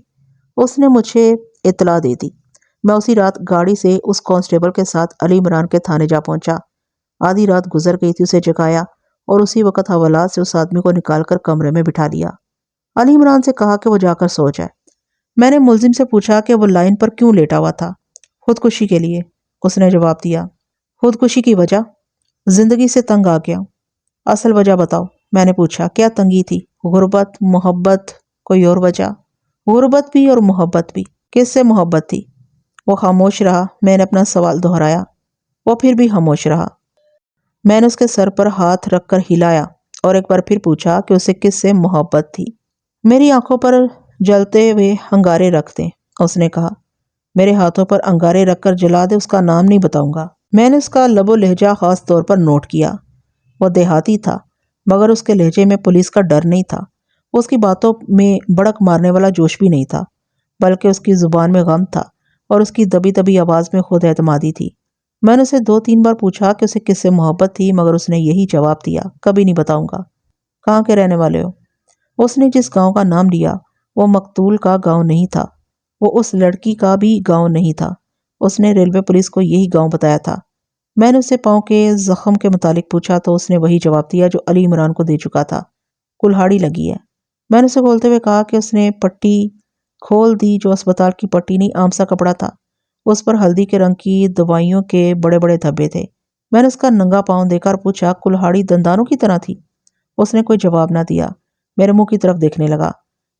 اس نے مجھے اطلاع دے دی۔ میں اسی رات گاڑی سے اس کانسٹیبل کے ساتھ علی عمران کے تھانے جا پہنچا۔ آدھی رات گزر گئی تھی، اسے جگایا اور اسی وقت حوالات سے اس آدمی کو نکال کر کمرے میں بٹھا لیا۔ علی عمران سے کہا کہ وہ جا کر سو جائے۔ میں نے ملزم سے پوچھا کہ وہ لائن پر کیوں لیٹا ہوا تھا۔ خودکشی کے لیے، اس نے جواب دیا۔ خودکشی کی وجہ؟ زندگی سے تنگ آ گیا۔ اصل وجہ بتاؤ، میں نے پوچھا۔ کیا تنگی تھی؟ غربت، محبت، کوئی اور وجہ؟ غربت بھی اور محبت بھی۔ کس سے محبت تھی؟ وہ خاموش رہا۔ میں نے اپنا سوال دہرایا۔ وہ پھر بھی خاموش رہا۔ میں نے اس کے سر پر ہاتھ رکھ کر ہلایا اور ایک بار پھر پوچھا کہ اسے کس سے محبت تھی۔ میری آنکھوں پر جلتے ہوئے انگارے رکھ دیں، اس نے کہا۔ میرے ہاتھوں پر انگارے رکھ کر جلا دے، اس کا نام نہیں بتاؤں گا۔ میں نے اس کا لب و لہجہ خاص طور پر نوٹ کیا۔ وہ دیہاتی تھا، مگر اس کے لہجے میں پولیس کا ڈر نہیں تھا۔ اس کی باتوں میں بڑک مارنے والا جوش بھی نہیں تھا، بلکہ اس کی زبان میں غم تھا اور اس کی دبی دبی آواز میں خود اعتمادی تھی۔ میں نے اسے 2-3 بار پوچھا کہ اسے کس سے محبت تھی، مگر اس نے یہی جواب دیا، کبھی نہیں بتاؤں گا۔ کہاں کے رہنے والے ہو؟ اس نے جس گاؤں کا نام لیا وہ مقتول کا گاؤں نہیں تھا، وہ اس لڑکی کا بھی گاؤں نہیں تھا۔ اس نے ریلوے پولیس کو یہی گاؤں بتایا تھا۔ میں نے اس سے پاؤں کے زخم کے متعلق پوچھا تو اس نے وہی جواب دیا جو علی عمران کو دے چکا تھا، کلہاڑی لگی ہے۔ میں نے اسے کھولتے ہوئے کہا کہ اس نے پٹی کھول دی جو اسپتال کی پٹی نہیں، عام سا کپڑا تھا۔ اس پر ہلدی کے رنگ کی دوائیوں کے بڑے بڑے دھبے تھے۔ میں نے اس کا ننگا پاؤں دیکھا اور پوچھا، کلہاڑی دندانوں کی طرح تھی؟ اس نے کوئی جواب نہ دیا، میرے منہ کی طرف دیکھنے لگا۔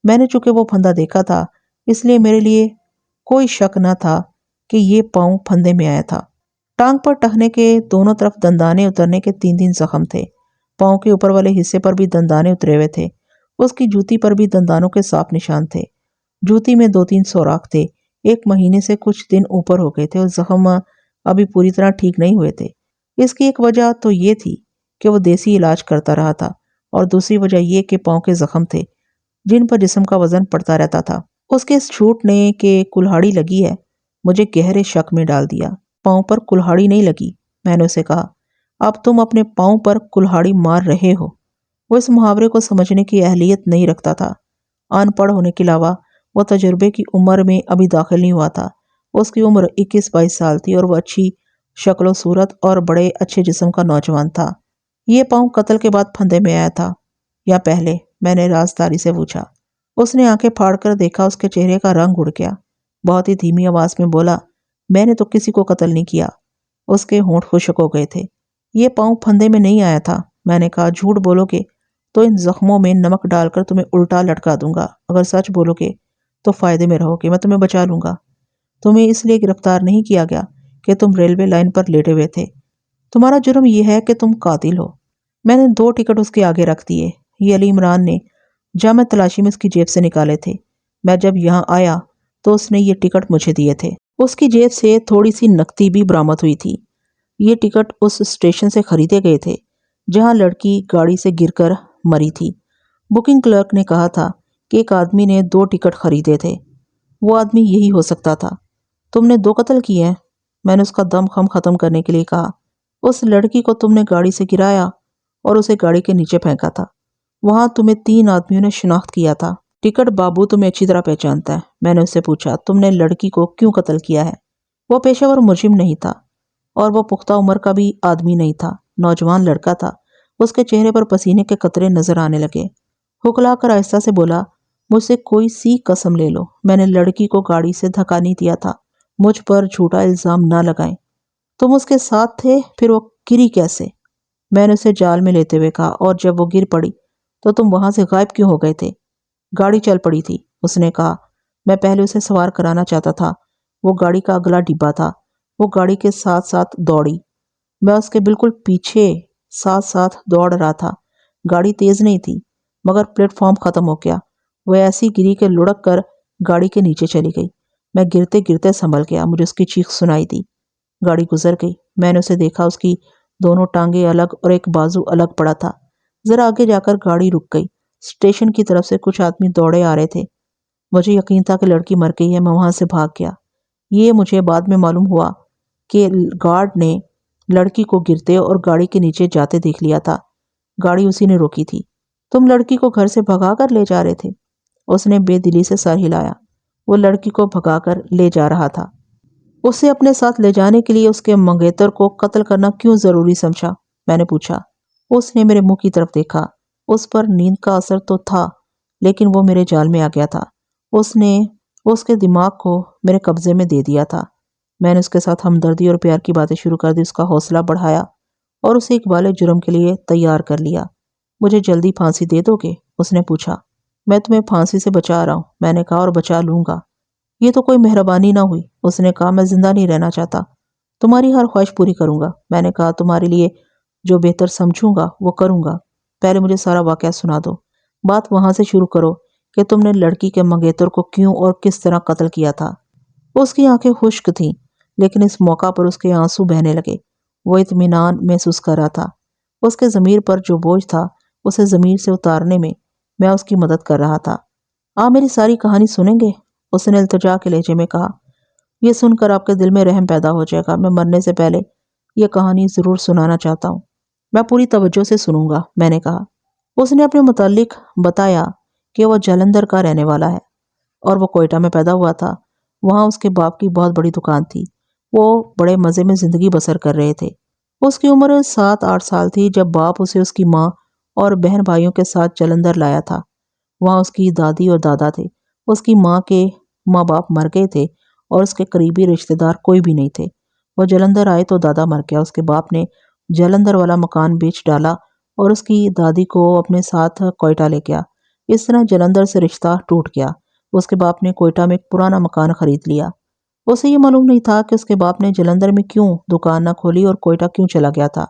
میں نے چونکہ وہ پھندا دیکھا تھا اس لیے میرے لیے کوئی شک نہ تھا کہ یہ پاؤں پھندے میں آیا تھا۔ ٹانگ پر ٹہنے کے دونوں طرف دندانے اترنے کے 3 زخم تھے۔ پاؤں کے اوپر والے حصے پر بھی دندانے اترے ہوئے تھے۔ اس کی جوتی پر بھی دندانوں کے صاف نشان تھے۔ جوتی میں 2-3 سوراخ تھے، 1 مہینے سے کچھ دن اوپر ہو گئے تھے اور زخم ابھی پوری طرح ٹھیک نہیں ہوئے تھے۔ اس کی ایک وجہ تو یہ تھی کہ وہ دیسی علاج کرتا رہا تھا، اور دوسری وجہ یہ کہ پاؤں کے زخم تھے جن پر جسم کا وزن پڑتا رہتا تھا۔ اس کے اس جھوٹ نے کہ کلہاڑی لگی ہے مجھے گہرے شک میں ڈال دیا۔ پاؤں پر کلہاڑی نہیں لگی، میں نے اسے کہا۔ اب تم اپنے پاؤں پر کلہاڑی مار رہے ہو۔ وہ اس محاورے کو سمجھنے کی اہلیت نہیں رکھتا تھا۔ ان پڑھ ہونے کے علاوہ وہ تجربے کی عمر میں ابھی داخل نہیں ہوا تھا۔ اس کی عمر 21-22 سال تھی اور وہ اچھی شکل و صورت اور بڑے اچھے جسم کا نوجوان تھا۔ یہ پاؤں قتل کے بعد پھندے میں آیا تھا یا پہلے؟ میں نے رازداری سے پوچھا۔ اس نے آنکھیں پھاڑ کر دیکھا، اس کے چہرے کا رنگ اڑ گیا۔ بہت ہی دھیمی آواز میں بولا، میں نے تو کسی کو قتل نہیں کیا۔ اس کے ہونٹ خشک ہو گئے تھے۔ یہ پاؤں پھندے میں نہیں آیا تھا، میں نے کہا۔ جھوٹ بولو گے تو ان زخموں میں نمک ڈال کر تمہیں الٹا لٹکا دوں گا، اگر سچ بولو گے تو فائدے میں رہو گے، میں تمہیں بچا لوں گا۔ تمہیں اس لیے گرفتار نہیں کیا گیا کہ تم ریلوے لائن پر لیٹے ہوئے تھے، تمہارا جرم یہ ہے کہ تم قاتل ہو۔ میں نے 2 ٹکٹ اس کے آگے رکھ دیے۔ یہ علی عمران نے جامع تلاشی میں اس کی جیب سے نکالے تھے۔ میں جب یہاں آیا تو اس نے یہ ٹکٹ مجھے دیے تھے۔ اس کی جیب سے تھوڑی سی نقدی بھی برآمد ہوئی تھی۔ یہ ٹکٹ اس اسٹیشن سے خریدے گئے تھے جہاں لڑکی گاڑی سے گر کر مری تھی۔ بکنگ کلرک نے کہا تھا کہ ایک آدمی نے 2 ٹکٹ خریدے تھے، وہ آدمی یہی ہو سکتا تھا۔ تم نے 2 قتل کیے ہیں، میں نے اس کا دم خم ختم کرنے کے لیے کہا۔ اس لڑکی کو تم نے گاڑی سے گرایا اور اسے گاڑی کے نیچے پھینکا تھا۔ وہاں تمہیں 3 آدمیوں نے شناخت کیا تھا۔ ٹکٹ بابو تمہیں اچھی طرح پہچانتا ہے۔ میں نے اس سے پوچھا، تم نے لڑکی کو کیوں قتل کیا ہے؟ وہ پیشہ ور مجرم نہیں تھا اور وہ پختہ عمر کا بھی آدمی نہیں تھا، نوجوان لڑکا تھا۔ اس کے چہرے پر پسینے کے قطرے نظر آنے لگے۔ ہکلا کر آہستہ سے بولا، مجھ سے کوئی سی قسم لے لو، میں نے لڑکی کو گاڑی سے دھکا نہیں دیا تھا۔ مجھ پر جھوٹا الزام نہ لگائیں۔ تم اس کے ساتھ تھے، پھر وہ گری کیسے؟ میں نے اسے جال میں لیتے ہوئے کہا، اور جب وہ گر پڑی تو تم وہاں سے غائب کیوں ہو گئے تھے؟ گاڑی چل پڑی تھی، اس نے کہا۔ میں پہلے اسے سوار کرانا چاہتا تھا۔ وہ گاڑی کا اگلا ڈبہ تھا۔ وہ گاڑی کے ساتھ ساتھ دوڑی۔ میں اس کے بالکل پیچھے ساتھ ساتھ دوڑ رہا تھا۔ گاڑی تیز نہیں تھی، مگر پلیٹ فارم ختم ہو گیا۔ وہ ایسی گری کہ لڑک کر گاڑی کے نیچے چلی گئی۔ میں گرتے گرتے سنبھل گیا۔ مجھے اس کی چیخ سنائی دی۔ گاڑی گزر گئی۔ میں نے اسے دیکھا، اس کی دونوں ٹانگیں الگ اور ایک بازو الگ پڑا تھا۔ ذرا آگے جا کر گاڑی رک گئی۔ اسٹیشن کی طرف سے کچھ آدمی دوڑے آ رہے تھے۔ مجھے یقین تھا کہ لڑکی مر گئی ہے۔ میں وہاں سے بھاگ گیا۔ یہ مجھے بعد میں معلوم ہوا کہ گارڈ نے لڑکی کو گرتے اور گاڑی کے نیچے جاتے دیکھ لیا تھا۔ گاڑی اسی نے روکی تھی۔ تم لڑکی کو گھر سے بھگا کر لے جا رہے تھے؟ اس نے بے دلی سے سر ہلایا۔ وہ لڑکی کو بھگا کر لے جا رہا تھا۔ اسے اپنے ساتھ لے جانے کے لیے اس کے منگیتر کو قتل کرنا کیوں ضروری سمجھا؟ میں نے پوچھا۔ اس نے میرے منہ کی طرف دیکھا۔ اس پر نیند کا اثر تو تھا، لیکن وہ میرے جال میں آ گیا تھا۔ اس نے اس کے دماغ کو میرے قبضے میں دے دیا تھا۔ میں نے اس کے ساتھ ہمدردی اور پیار کی باتیں شروع کر دی، اس کا حوصلہ بڑھایا اور اسے اقبال جرم کے لیے تیار کر لیا۔ مجھے جلدی پھانسی دے دو گے؟ اس نے پوچھا۔ میں تمہیں پھانسی سے بچا رہا ہوں، میں نے کہا، اور بچا لوں گا۔ یہ تو کوئی مہربانی نہ ہوئی، اس نے کہا۔ میں زندہ نہیں رہنا چاہتا۔ تمہاری ہر خواہش پوری کروں گا، میں نے کہا۔ تمہارے لیے جو بہتر سمجھوں گا وہ کروں گا۔ پہلے مجھے سارا واقعہ سنا دو۔ بات وہاں سے شروع کرو کہ تم نے لڑکی کے منگیتر کو کیوں اور کس طرح قتل کیا تھا۔ اس کی آنکھیں خشک تھیں، لیکن اس موقع پر اس کے آنسو بہنے لگے۔ وہ اطمینان محسوس کر رہا تھا۔ اس کے ضمیر پر جو بوجھ تھا اسے ضمیر سے اتارنے میں میں اس کی مدد کر رہا تھا۔ آپ میری ساری کہانی سنیں گے؟ اس نے التجا کے لہجے میں کہا۔ یہ سن کر آپ کے دل میں رحم پیدا ہو جائے گا۔ میں مرنے سے پہلے یہ کہانی ضرور سنانا چاہتا ہوں۔ میں پوری توجہ سے سنوں گا، میں نے کہا۔ اس نے اپنے متعلق بتایا کہ وہ جلندھر کا رہنے والا ہے اور وہ کوئٹہ میں پیدا ہوا تھا۔ وہاں اس کے باپ کی بہت بڑی دکان تھی۔ وہ بڑے مزے میں زندگی بسر کر رہے تھے۔ اس کی عمر 7-8 سال تھی جب باپ اسے اس کی ماں اور بہن بھائیوں کے ساتھ جلندھر لایا تھا۔ وہاں اس کی دادی اور دادا تھے۔ اس کی ماں کے ماں باپ مر گئے تھے اور اس کے قریبی رشتہ دار کوئی بھی نہیں تھے۔ وہ جلندھر آئے تو دادا مر گیا۔ اس کے باپ نے جلندھر والا مکان بیچ ڈالا اور اس کی دادی کو اپنے ساتھ کوئٹہ لے گیا۔ اس طرح جلندھر سے رشتہ ٹوٹ گیا۔ اس کے باپ نے کوئٹہ میں ایک پرانا مکان خرید لیا۔ اسے یہ معلوم نہیں تھا کہ اس کے باپ نے جلندھر میں کیوں دکان نہ کھولی اور کوئٹہ کیوں چلا گیا تھا۔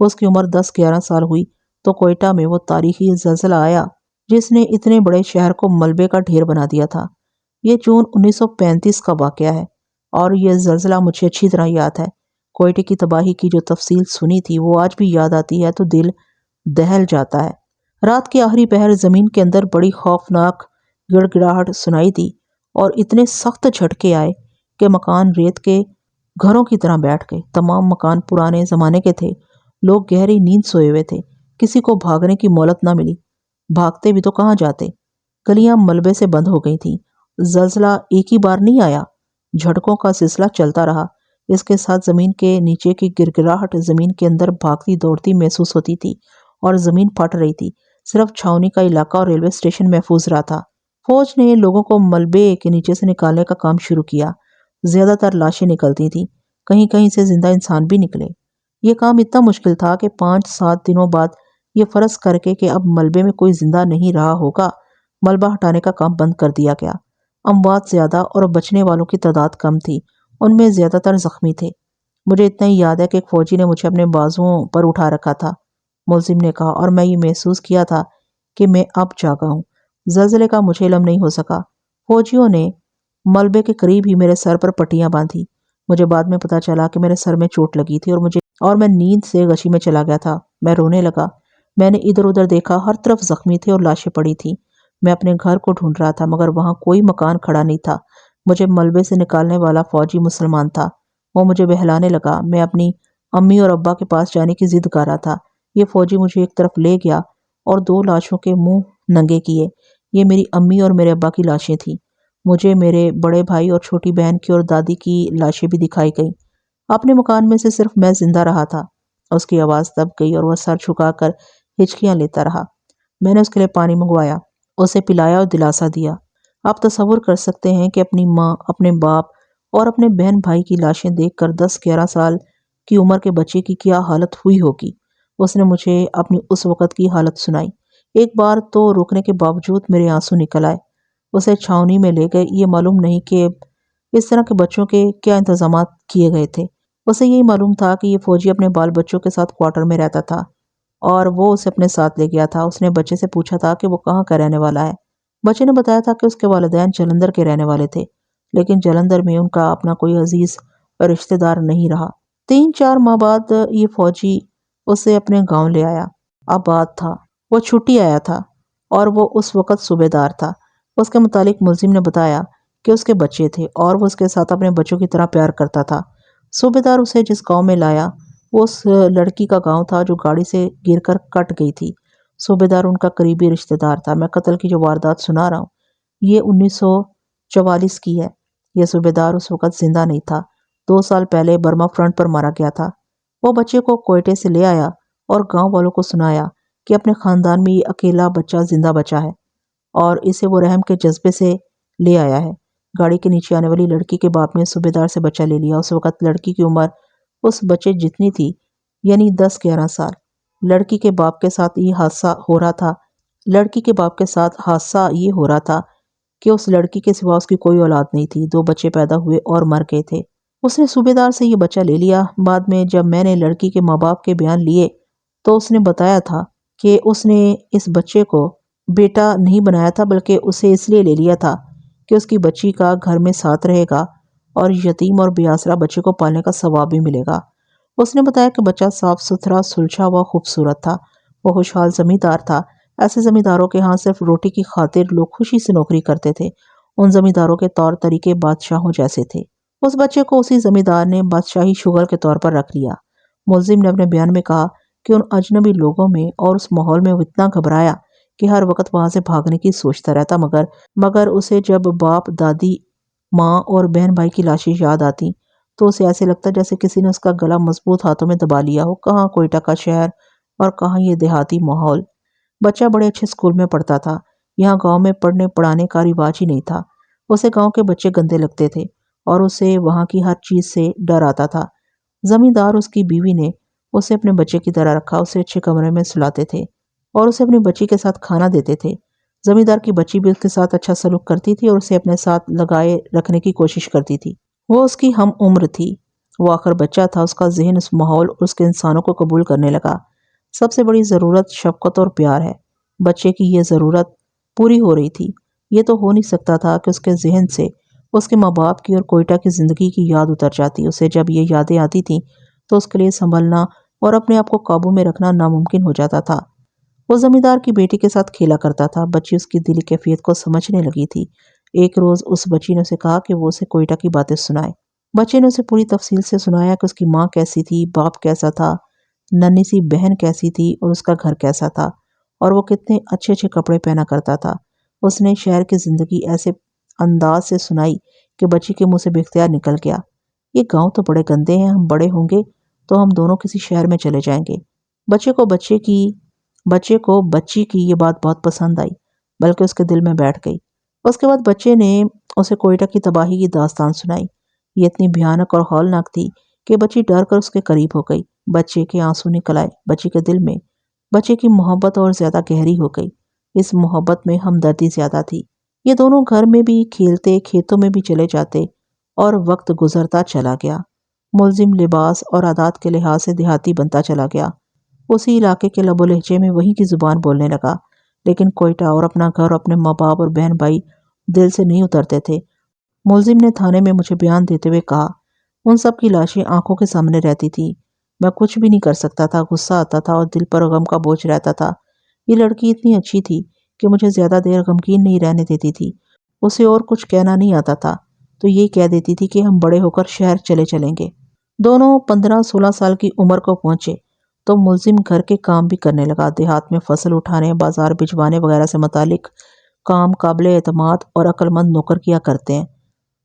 اس کی عمر 10-11 سال ہوئی تو کوئٹہ میں وہ تاریخی زلزلہ آیا جس نے اتنے بڑے شہر کو ملبے کا ڈھیر بنا دیا تھا۔ یہ جون 1935 کا واقعہ ہے اور یہ زلزلہ مجھے اچھی طرح یاد ہے۔ کوئٹے کی تباہی کی جو تفصیل سنی تھی وہ آج بھی یاد آتی ہے تو دل دہل جاتا ہے۔ رات کے آخری پہر زمین کے اندر بڑی خوفناک گڑ گڑاہٹ سنائی دی اور اتنے سخت جھٹکے آئے کہ مکان ریت کے گھروں کی طرح بیٹھ گئے۔ تمام مکان پرانے زمانے کے تھے۔ لوگ گہری نیند سوئے ہوئے تھے۔ کسی کو بھاگنے کی مہلت نہ ملی۔ بھاگتے بھی تو کہاں جاتے؟ گلیاں ملبے سے بند ہو گئی تھیں۔ زلزلہ ایک ہی بار نہیں آیا، جھٹکوں کا سلسلہ چلتا رہا۔ اس کے ساتھ زمین کے نیچے کی گرگراہٹ زمین کے اندر بھاگتی دوڑتی محسوس ہوتی تھی اور زمین پھٹ رہی تھی۔ صرف چھاؤنی کا علاقہ اور ریلوے اسٹیشن محفوظ رہا تھا۔ فوج نے لوگوں کو ملبے کے نیچے سے نکالنے کا کام شروع کیا۔ زیادہ تر لاشیں نکلتی تھیں، کہیں کہیں سے زندہ انسان بھی نکلے۔ یہ کام اتنا مشکل تھا کہ 5-7 دنوں بعد یہ فرض کر کے کہ اب ملبے میں کوئی زندہ نہیں رہا ہوگا، ملبہ ہٹانے کا کام بند کر دیا گیا۔ اموات زیادہ اور بچنے والوں کی تعداد کم تھی، ان میں زیادہ تر زخمی تھے۔ مجھے اتنا ہی یاد ہے کہ ایک فوجی نے مجھے اپنے بازوؤں پر اٹھا رکھا تھا، ملزم نے کہا، اور میں یہ محسوس کیا تھا کہ میں اب جاگا ہوں۔ زلزلے کا مجھے علم نہیں ہو سکا۔ فوجیوں نے ملبے کے قریب ہی میرے سر پر پٹیاں باندھی۔ مجھے بعد میں پتا چلا کہ میرے سر میں چوٹ لگی تھی اور میں نیند سے غشی میں چلا گیا تھا۔ میں رونے لگا۔ میں نے ادھر ادھر دیکھا، ہر طرف زخمی تھے اور لاشیں پڑی تھیں۔ میں اپنے گھر کو ڈھونڈ رہا تھا مگر وہاں کوئی مکان کھڑا نہیں تھا۔ مجھے ملبے سے نکالنے والا فوجی مسلمان تھا۔ وہ مجھے بہلانے لگا۔ میں اپنی امی اور ابا کے پاس جانے کی ضد کر رہا تھا۔ یہ فوجی مجھے ایک طرف لے گیا اور 2 لاشوں کے منہ ننگے کیے۔ یہ میری امی اور میرے ابا کی لاشیں تھیں۔ مجھے میرے بڑے بھائی اور چھوٹی بہن کی اور دادی کی لاشیں بھی دکھائی گئیں۔ اپنے مکان میں سے صرف میں زندہ رہا تھا۔ اس کی آواز دب گئی اور وہ سر جھکا کر ہچکیاں لیتا رہا۔ میں نے اس کے لیے پانی منگوایا، اسے پلایا اور دلاسا دیا۔ آپ تصور کر سکتے ہیں کہ اپنی ماں، اپنے باپ اور اپنے بہن بھائی کی لاشیں دیکھ کر 10-11 سال کی عمر کے بچے کی کیا حالت ہوئی ہوگی۔ اس نے مجھے اپنی اس وقت کی حالت سنائی۔ ایک بار تو روکنے کے باوجود میرے آنسو نکل آئے۔ اسے چھاؤنی میں لے گئے، یہ معلوم نہیں کہ اس طرح کے بچوں کے کیا انتظامات کیے گئے تھے۔ اسے یہی معلوم تھا کہ یہ فوجی اپنے بال بچوں کے ساتھ کوارٹر میں رہتا تھا اور وہ اسے اپنے ساتھ لے گیا تھا۔ اس نے بچے سے پوچھا تھا کہ وہ کہاں کا رہنے والا ہے۔ بچے نے بتایا تھا کہ اس کے والدین جلندھر کے رہنے والے تھے، لیکن جلندھر میں ان کا اپنا کوئی عزیز رشتہ دار نہیں رہا۔ 3-4 ماہ بعد یہ فوجی اسے اپنے گاؤں لے آیا۔ آباد تھا، وہ چھٹی آیا تھا اور وہ اس وقت صوبے دار تھا۔ اس کے متعلق ملزم نے بتایا کہ اس کے بچے تھے اور وہ اس کے ساتھ اپنے بچوں کی طرح پیار کرتا تھا۔ صوبے دار اسے جس گاؤں میں لایا وہ اس لڑکی کا گاؤں تھا جو گاڑی سے گر کر کٹ گئی تھی۔ صوبے دار ان کا قریبی رشتہ دار تھا۔ میں قتل کی جو واردات سنا رہا ہوں یہ 1944 کی ہے۔ یہ صوبے دار اس وقت زندہ نہیں تھا، 2 سال پہلے برما فرنٹ پر مارا گیا تھا۔ وہ بچے کو کوئٹے سے لے آیا اور گاؤں والوں کو سنایا کہ اپنے خاندان میں یہ اکیلا بچہ زندہ بچا ہے اور اسے وہ رحم کے جذبے سے لے آیا ہے۔ گاڑی کے نیچے آنے والی لڑکی کے باپ نے صوبے دار سے بچہ لے لیا۔ اس وقت لڑکی کی عمر اس بچے جتنی تھی، یعنی 10-11 سال۔ لڑکی کے باپ کے ساتھ یہ حادثہ ہو رہا تھا کہ اس لڑکی کے سوا اس کی کوئی اولاد نہیں تھی۔ 2 بچے پیدا ہوئے اور مر گئے تھے۔ اس نے صوبے دار سے یہ بچہ لے لیا۔ بعد میں جب میں نے لڑکی کے ماں باپ کے بیان لیے تو اس نے بتایا تھا کہ اس نے اس بچے کو بیٹا نہیں بنایا تھا، بلکہ اسے اس لیے لے لیا تھا کہ اس کی بچی کا گھر میں ساتھ رہے گا اور یتیم اور بے آسرا بچے کو پالنے کا ثواب بھی ملے گا۔ اس نے بتایا کہ بچہ صاف ستھرا، سلجھا ہوا، خوبصورت تھا۔ وہ خوشحال زمیندار تھا۔ ایسے زمینداروں کے ہاں صرف روٹی کی خاطر لوگ خوشی سے نوکری کرتے تھے۔ ان زمینداروں کے طور طریقے بادشاہوں جیسے تھے۔ اس بچے کو اسی زمیندار نے بادشاہی شغل کے طور پر رکھ لیا۔ ملزم نے اپنے بیان میں کہا کہ ان اجنبی لوگوں میں اور اس ماحول میں وہ اتنا گھبرایا کہ ہر وقت وہاں سے بھاگنے کی سوچتا رہتا، مگر اسے جب باپ، دادی، ماں اور بہن بھائی کی لاشیں یاد آتی تو اسے ایسے لگتا جیسے کسی نے اس کا گلا مضبوط ہاتھوں میں دبا لیا ہو۔ کہاں کوئٹہ کا شہر اور کہاں یہ دیہاتی ماحول۔ بچہ بڑے اچھے اسکول میں پڑھتا تھا۔ یہاں گاؤں میں پڑھنے پڑھانے کا رواج ہی نہیں تھا۔ اسے گاؤں کے بچے گندے لگتے تھے اور اسے وہاں کی ہر چیز سے ڈر آتا تھا۔ زمیندار اس کی بیوی نے اسے اپنے بچے کی طرح رکھا، اسے اچھے کمرے میں سلاتے تھے اور اسے اپنی بچی کے ساتھ کھانا دیتے تھے۔ زمیندار کی بچی بھی اس کے ساتھ اچھا سلوک کرتی تھی اور اسے اپنے ساتھ لگائے رکھنے کی کوشش کرتی تھی۔ وہ اس کی ہم عمر تھی۔ وہ آخر بچہ تھا، اس کا ذہن اس ماحول اور اس کے انسانوں کو قبول کرنے لگا۔ سب سے بڑی ضرورت شفقت اور پیار ہے۔ بچے کی یہ ضرورت پوری ہو رہی تھی۔ یہ تو ہو نہیں سکتا تھا کہ اس کے ذہن سے اس کے ماں باپ کی اور کوئٹہ کی زندگی کی یاد اتر جاتی۔ اسے جب یہ یادیں آتی تھیں تو اس کے لیے سنبھلنا اور اپنے آپ کو قابو میں رکھنا ناممکن ہو جاتا تھا۔ وہ زمیندار کی بیٹی کے ساتھ کھیلا کرتا تھا۔ بچی اس کی دلی کیفیت کو سمجھنے لگی تھی۔ ایک روز اس بچی نے اسے کہا کہ وہ اسے کوئٹہ کی باتیں سنائے۔ بچے نے اسے پوری تفصیل سے سنایا کہ اس کی ماں کیسی تھی، باپ کیسا تھا، ننھی سی بہن کیسی تھی اور اس کا گھر کیسا تھا اور وہ کتنے اچھے اچھے کپڑے پہنا کرتا تھا۔ اس نے شہر کی زندگی ایسے انداز سے سنائی کہ بچی کے منہ سے بے اختیار نکل گیا، یہ گاؤں تو بڑے گندے ہیں، ہم بڑے ہوں گے تو ہم دونوں کسی شہر میں چلے جائیں گے۔ بچے کو بچی کی یہ بات بہت پسند آئی، بلکہ اس کے دل میں بیٹھ گئی۔ اس کے بعد بچے نے اسے کوئٹہ کی تباہی کی داستان سنائی۔ یہ اتنی بھیانک اور ہولناک تھی کہ بچی ڈر کر اس کے قریب ہو گئی۔ بچے کے آنسو نکل آئے۔ بچی کے دل میں بچے کی محبت اور زیادہ گہری ہو گئی۔ اس محبت میں ہمدردی زیادہ تھی۔ یہ دونوں گھر میں بھی کھیلتے، کھیتوں میں بھی چلے جاتے اور وقت گزرتا چلا گیا۔ ملزم لباس اور عادات کے لحاظ سے دیہاتی بنتا چلا گیا۔ اسی علاقے کے لب و لہجے میں وہیں کی زبان بولنے لگا، لیکن کوئٹہ اور اپنا گھر، اپنے ماں باپ اور بہن بھائی دل سے نہیں اترتے تھے۔ ملزم نے تھانے میں مجھے بیان دیتے ہوئے کہا، ان سب کی لاشیں آنکھوں کے سامنے رہتی تھی، میں کچھ بھی نہیں کر سکتا تھا، غصہ آتا تھا اور دل پر غم کا بوجھ رہتا تھا۔ یہ لڑکی اتنی اچھی تھی کہ مجھے زیادہ دیر غمگین نہیں رہنے دیتی تھی۔ اسے اور کچھ کہنا نہیں آتا تھا تو یہ کہہ دیتی تھی کہ ہم بڑے ہو کر شہر چلیں گے۔ دونوں 15-16 سال کی عمر کو پہنچے تو ملزم گھر کے کام بھی کرنے لگا۔ دیہات میں فصل اٹھانے، بازار بھجوانے وغیرہ سے متعلق کام قابل اعتماد اور عقل مند نوکر کیا کرتے ہیں۔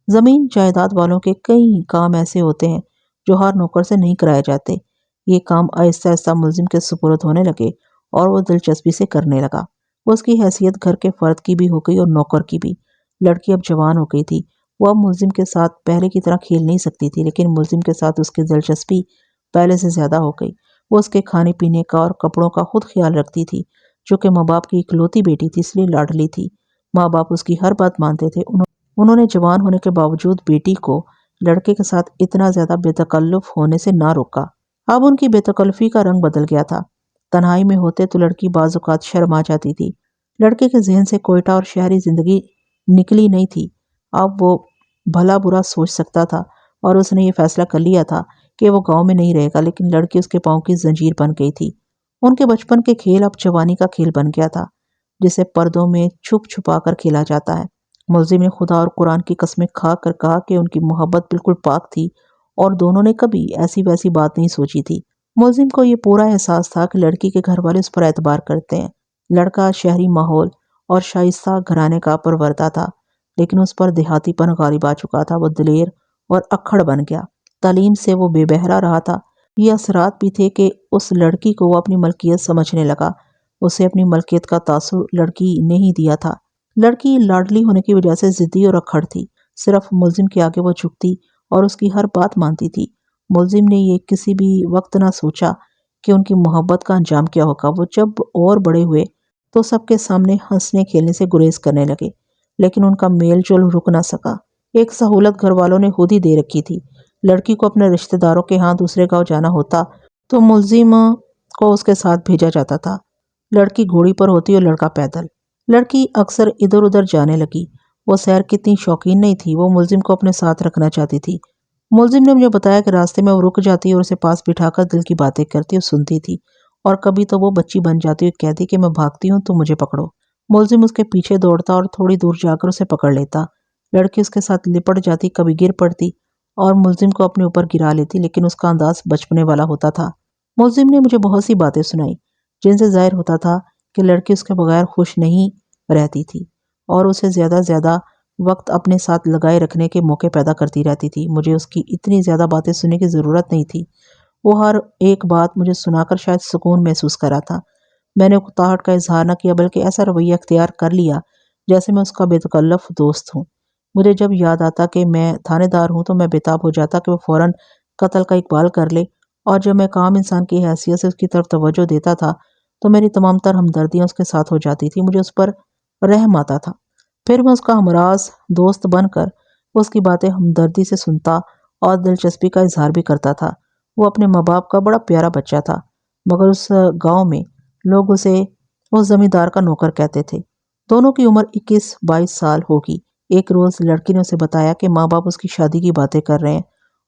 زمین جائیداد والوں کے کئی کام ایسے ہوتے ہیں جو ہر نوکر سے نہیں کرائے جاتے۔ یہ کام آہستہ آہستہ ملزم کے سپرد ہونے لگے اور وہ دلچسپی سے کرنے لگا۔ اس کی حیثیت گھر کے فرد کی بھی ہو گئی اور نوکر کی بھی۔ لڑکی اب جوان ہو گئی تھی۔ وہ اب ملزم کے ساتھ پہلے کی طرح کھیل نہیں سکتی تھی، لیکن ملزم کے ساتھ اس کی دلچسپی پہلے سے زیادہ ہو گئی۔ وہ اس کے کھانے پینے کا اور کپڑوں کا خود خیال رکھتی تھی۔ جو کہ ماں باپ کی اکلوتی بیٹی تھی اس لیے لاڈلی تھی۔ ماں باپ اس کی ہر بات مانتے تھے۔ انہوں نے جوان ہونے کے باوجود بیٹی کو لڑکے کے ساتھ اتنا زیادہ بے تکلف ہونے سے نہ روکا۔ اب ان کی بے تکلفی کا رنگ بدل گیا تھا۔ تنہائی میں ہوتے تو لڑکی بعض اوقات شرما جاتی تھی۔ لڑکے کے ذہن سے کوئٹہ اور شہری زندگی نکلی نہیں تھی۔ اب وہ بھلا برا سوچ سکتا تھا اور اس نے یہ فیصلہ کر لیا تھا کہ وہ گاؤں میں نہیں رہے گا، لیکن لڑکی اس کے پاؤں کی زنجیر بن گئی تھی۔ ان کے بچپن کے کھیل اب جوانی کا کھیل بن گیا تھا، جسے پردوں میں چھپ چھپا کر کھیلا جاتا ہے۔ ملزم نے خدا اور قرآن کی قسمیں کھا کر کہا کہ ان کی محبت بالکل پاک تھی اور دونوں نے کبھی ایسی ویسی بات نہیں سوچی تھی۔ ملزم کو یہ پورا احساس تھا کہ لڑکی کے گھر والے اس پر اعتبار کرتے ہیں۔ لڑکا شہری ماحول اور شائستہ گھرانے کا پروردہ تھا، لیکن اس پر دیہاتی پن غالب آ چکا تھا۔ وہ دلیر اور اکھڑ بن گیا۔ تعلیم سے وہ بے بہرا رہا تھا۔ یہ اثرات بھی تھے کہ اس لڑکی کو وہ اپنی ملکیت سمجھنے لگا۔ اسے اپنی ملکیت کا تاثر لڑکی نے ہی دیا تھا۔ لڑکی لاڈلی ہونے کی وجہ سے ضدی اور اکھڑ تھی۔ صرف ملزم کے آگے وہ جھکتی اور اس کی ہر بات مانتی تھی۔ ملزم نے یہ کسی بھی وقت نہ سوچا کہ ان کی محبت کا انجام کیا ہوگا۔ وہ جب اور بڑے ہوئے تو سب کے سامنے ہنسنے کھیلنے سے گریز کرنے لگے، لیکن ان کا میل جول رک نہ سکا۔ ایک سہولت گھر والوں نے خود ہی دے رکھی تھی۔ لڑکی کو اپنے رشتہ داروں کے ہاں دوسرے گاؤں جانا ہوتا تو ملزم کو اس کے ساتھ بھیجا جاتا تھا۔ لڑکی گھوڑی پر ہوتی اور لڑکا پیدل۔ لڑکی اکثر ادھر ادھر جانے لگی۔ وہ سیر کی اتنی شوقین نہیں تھی۔ وہ ملزم کو اپنے ساتھ رکھنا چاہتی تھی۔ ملزم نے مجھے بتایا کہ راستے میں وہ رک جاتی اور اسے پاس بٹھا کر دل کی باتیں کرتی اور سنتی تھی، اور کبھی تو وہ بچی بن جاتی اور کہتی کہ میں بھاگتی ہوں تو مجھے پکڑو۔ ملزم اس کے پیچھے دوڑتا اور تھوڑی دور جا کر اسے پکڑ لیتا۔ لڑکی اس کے ساتھ لپٹ جاتی، کبھی گر پڑتی اور ملزم کو اپنے اوپر گرا لیتی، لیکن اس کا انداز بچپنے والا ہوتا تھا۔ ملزم نے مجھے بہت سی باتیں سنائی جن سے ظاہر ہوتا تھا کہ لڑکی اس کے بغیر خوش نہیں رہتی تھی اور اسے زیادہ وقت اپنے ساتھ لگائے رکھنے کے موقع پیدا کرتی رہتی تھی۔ مجھے اس کی اتنی زیادہ باتیں سننے کی ضرورت نہیں تھی۔ وہ ہر ایک بات مجھے سنا کر شاید سکون محسوس کرا تھا۔ میں نے اکتاہٹ کا اظہار نہ کیا، بلکہ ایسا رویہ اختیار کر لیا جیسے میں اس کا بے تکلف دوست ہوں۔ مجھے جب یاد آتا کہ میں تھانے دار ہوں تو میں بےتاب ہو جاتا کہ وہ فوراً قتل کا اقبال کر لے، اور جب میں کام انسان کی حیثیت سے اس کی طرف توجہ دیتا تھا تو میری تمام تر ہمدردیاں اس کے ساتھ ہو جاتی تھی۔ مجھے اس پر رحم آتا تھا۔ پھر میں اس کا ہمراز دوست بن کر اس کی باتیں ہمدردی سے سنتا اور دلچسپی کا اظہار بھی کرتا تھا۔ وہ اپنے ماں باپ کا بڑا پیارا بچہ تھا، مگر اس گاؤں میں لوگ اسے اس زمیندار کا نوکر کہتے تھے۔ دونوں کی عمر 21-22 سال ہوگی۔ ایک روز لڑکی نے اسے بتایا کہ ماں باپ اس کی شادی کی باتیں کر رہے ہیں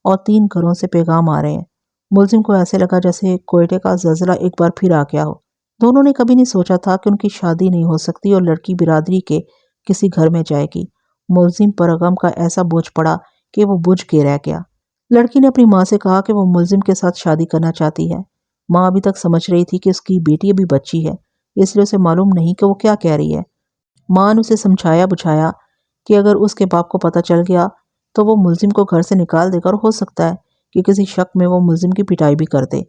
اور 3 گھروں سے پیغام آ رہے ہیں۔ ملزم کو ایسے لگا جیسے کوئٹے کا زلزلہ ایک بار پھر آ گیا ہو۔ دونوں نے کبھی نہیں سوچا تھا کہ ان کی شادی نہیں ہو سکتی اور لڑکی برادری کے کسی گھر میں جائے گی۔ ملزم پر غم کا ایسا بوجھ پڑا کہ وہ بجھ کے رہ گیا۔ لڑکی نے اپنی ماں سے کہا کہ وہ ملزم کے ساتھ شادی کرنا چاہتی ہے۔ ماں ابھی تک سمجھ رہی تھی کہ اس کی بیٹی ابھی بچی ہے، اس لیے اسے معلوم نہیں کہ وہ کیا کہہ رہی ہے۔ ماں نے اسے سمجھایا بجھایا کہ اگر اس کے باپ کو پتہ چل گیا تو وہ ملزم کو گھر سے نکال دے گا، اور ہو سکتا ہے کہ کسی شک میں وہ ملزم کی پٹائی بھی کر دے۔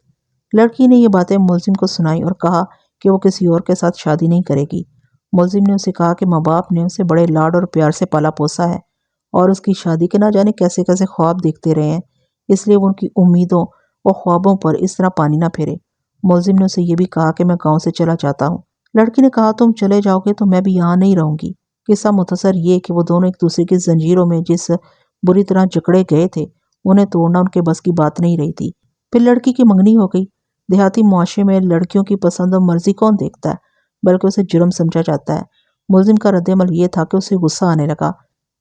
لڑکی نے یہ باتیں ملزم کو سنائی اور کہا کہ وہ کسی اور کے ساتھ شادی نہیں کرے گی۔ ملزم نے اسے کہا کہ ماں باپ نے اسے بڑے لاڈ اور پیار سے پالا پوسا ہے اور اس کی شادی کے نہ جانے کیسے کیسے خواب دیکھتے رہے ہیں، اس لیے وہ ان کی امیدوں اور خوابوں پر اس طرح پانی نہ پھیرے۔ ملزم نے اسے یہ بھی کہا کہ میں گاؤں سے چلا جاتا ہوں۔ لڑکی نے کہا تم چلے جاؤ گے تو میں بھی یہاں نہیں رہوں گی۔ قصہ مختصر یہ کہ وہ دونوں ایک دوسرے کی زنجیروں میں جس بری طرح جکڑے گئے تھے انہیں توڑنا ان کے بس کی بات نہیں رہی تھی۔ پھر لڑکی کی منگنی ہو گئی۔ دیہاتی معاشرے میں لڑکیوں کی پسند و مرضی کون دیکھتا ہے، بلکہ اسے جرم سمجھا جاتا ہے۔ ملزم کا رد عمل یہ تھا کہ اسے غصہ آنے لگا۔